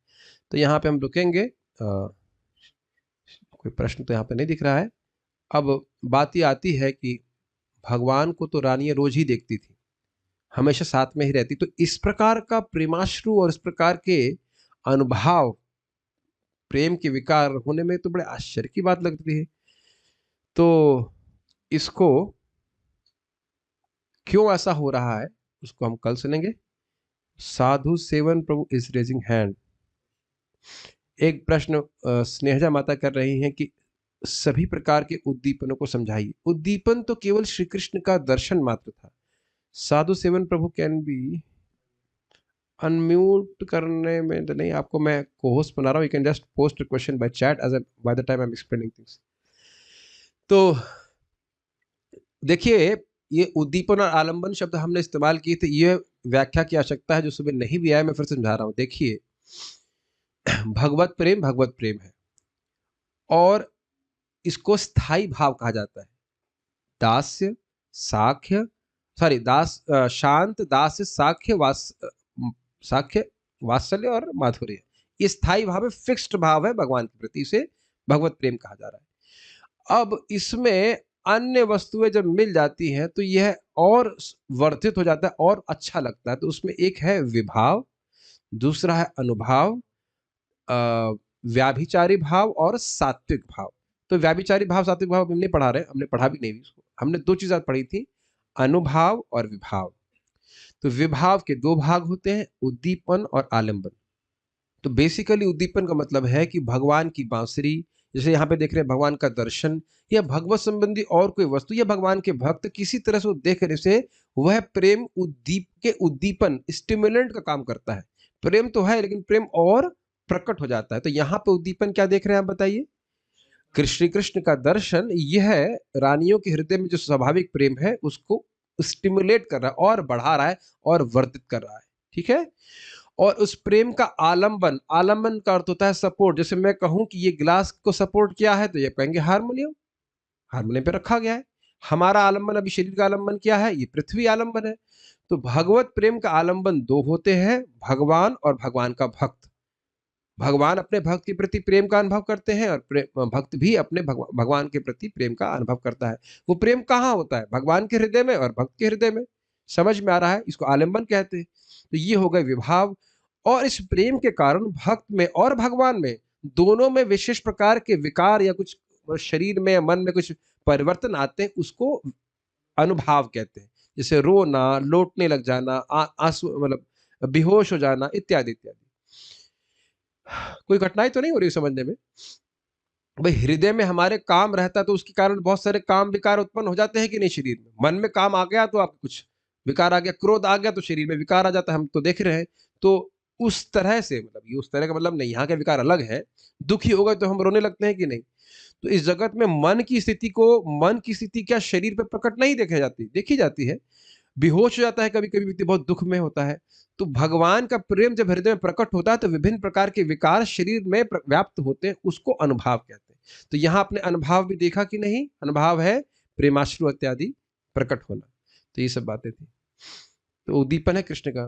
तो यहाँ पे हम रुकेंगे। कोई प्रश्न तो यहाँ पे नहीं दिख रहा है। अब बात ये आती है कि भगवान को तो रानियां रोज ही देखती थी, हमेशा साथ में ही रहती, तो इस प्रकार का प्रेमाश्रु और इस प्रकार के अनुभाव, प्रेम के विकार होने में तो बड़े आश्चर्य की बात लगती है। तो इसको क्यों ऐसा हो रहा है उसको हम कल सुनेंगे। Sadhu Sevan Prabhu is raising hand. एक प्रश्न स्नेहजा माता कर रही हैं कि सभी प्रकार के उद्दीपनों को समझाइए। उद्दीपन तो केवल श्री कृष्ण का दर्शन मात्र था। Sadhu Sevan Prabhu can be unmute करने में तो नहीं, आपको मैं को-होस्ट बना रहा हूँ, you can just post a question by chat as by the time I am explaining things. तो देखिए, ये उद्दीपन और आलंबन शब्द हमने इस्तेमाल किए थे, ये व्याख्या की आवश्यकता है जो सुबह नहीं भी आया, मैं फिर समझा रहा हूँ। देखिए, भगवत प्रेम है और इसको स्थायी भाव कहा जाता है। दास्य साख्य शांत दास्य साख्य वात्सल्य और माधुर्य, ये स्थायी भाव है, फिक्स्ड भाव है भगवान के प्रति, इसे भगवत प्रेम कहा जा रहा है। अब इसमें अन्य वस्तुएं जब मिल जाती हैं तो यह और वर्धित हो जाता है और अच्छा लगता है। तो उसमें एक है विभाव, दूसरा है अनुभाव, व्याभिचारी भाव और सात्विक भाव। तो व्याभिचारी भाव सात्विक भाव हम नहीं पढ़ा रहे, हमने पढ़ा भी नहीं इसको। हमने दो चीजें पढ़ी थी, अनुभाव और विभाव। तो विभाव के दो भाग होते हैं, उद्दीपन और आलंबन। तो बेसिकली उद्दीपन का मतलब है कि भगवान की बांसुरी, जैसे यहाँ पे देख रहे हैं भगवान का दर्शन या भगवत संबंधी और कोई वस्तु या भगवान के भक्त किसी तरह से देखने से वह प्रेम उद्दीपन स्टिमुलेंट का काम करता है। प्रेम तो है लेकिन प्रेम और प्रकट हो जाता है। तो यहाँ पे उद्दीपन क्या देख रहे हैं आप बताइए? श्री कृष्ण का दर्शन यह रानियों के हृदय में जो स्वाभाविक प्रेम है उसको स्टिमुलेट कर रहा है और बढ़ा रहा है और वर्धित कर रहा है। ठीक है। और उस प्रेम का आलंबन, आलंबन का अर्थ होता है सपोर्ट। जैसे मैं कहूं कि ये ग्लास को सपोर्ट किया है तो ये कहेंगे हारमोनियम, हारमोनियम पे रखा गया है। हमारा आलंबन अभी शरीर का आलंबन क्या है? ये पृथ्वी आलंबन है। तो भगवत प्रेम का आलंबन दो होते हैं, भगवान और भगवान का भक्त। भगवान अपने भक्त के प्रति प्रेम का अनुभव करते हैं और भक्त भी अपने भगवान के प्रति प्रेम का अनुभव करता है। वो प्रेम कहाँ होता है? भगवान के हृदय में और भक्त के हृदय में। समझ में आ रहा है? इसको आलिंगन कहते हैं। तो ये हो गए विभाव। और इस प्रेम के कारण भक्त में और भगवान में दोनों में विशेष प्रकार के विकार या कुछ शरीर में मन में कुछ परिवर्तन आते हैं, उसको अनुभाव कहते हैं। जैसे रोना, लोटने लग जाना, आंसू मतलब बेहोश हो जाना इत्यादि इत्यादि। कोई कठिनाई तो नहीं हो रही समझने में? भाई हृदय में हमारे काम रहता तो उसके कारण बहुत सारे काम विकार उत्पन्न हो जाते हैं कि नहीं शरीर में। मन में काम आ गया तो आपको कुछ विकार आ गया, क्रोध आ गया तो शरीर में विकार आ जाता है, हम तो देख रहे हैं। तो उस तरह से मतलब ये उस तरह का मतलब नहीं, यहाँ के विकार अलग है। दुखी हो गए तो हम रोने लगते हैं कि नहीं? तो इस जगत में मन की स्थिति क्या शरीर पर प्रकट नहीं देखी जाती है। बेहोश हो जाता है कभी कभी व्यक्ति, बहुत दुख में होता है। तो भगवान का प्रेम जब हृदय में प्रकट होता है तो विभिन्न प्रकार के विकार शरीर में व्याप्त होते हैं, उसको अनुभाव कहते हैं। तो यहाँ अपने अनुभाव भी देखा कि नहीं? अनुभाव है प्रेमाश्रु इत्यादि प्रकट होना। तो ये सब बातें थी। तो उद्दीपन है कृष्ण का।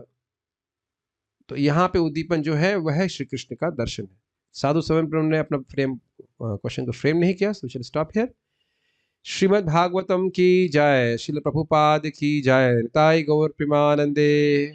तो यहाँ पे उद्दीपन जो है वह है श्री कृष्ण का दर्शन है। साधु समय ने अपना फ्रेम क्वेश्चन को फ्रेम नहीं किया, सो शैल स्टॉप हियर। श्रीमद् भागवतम की जय, श्रील प्रभुपाद की जय, निताई गौर प्रेमानंदे।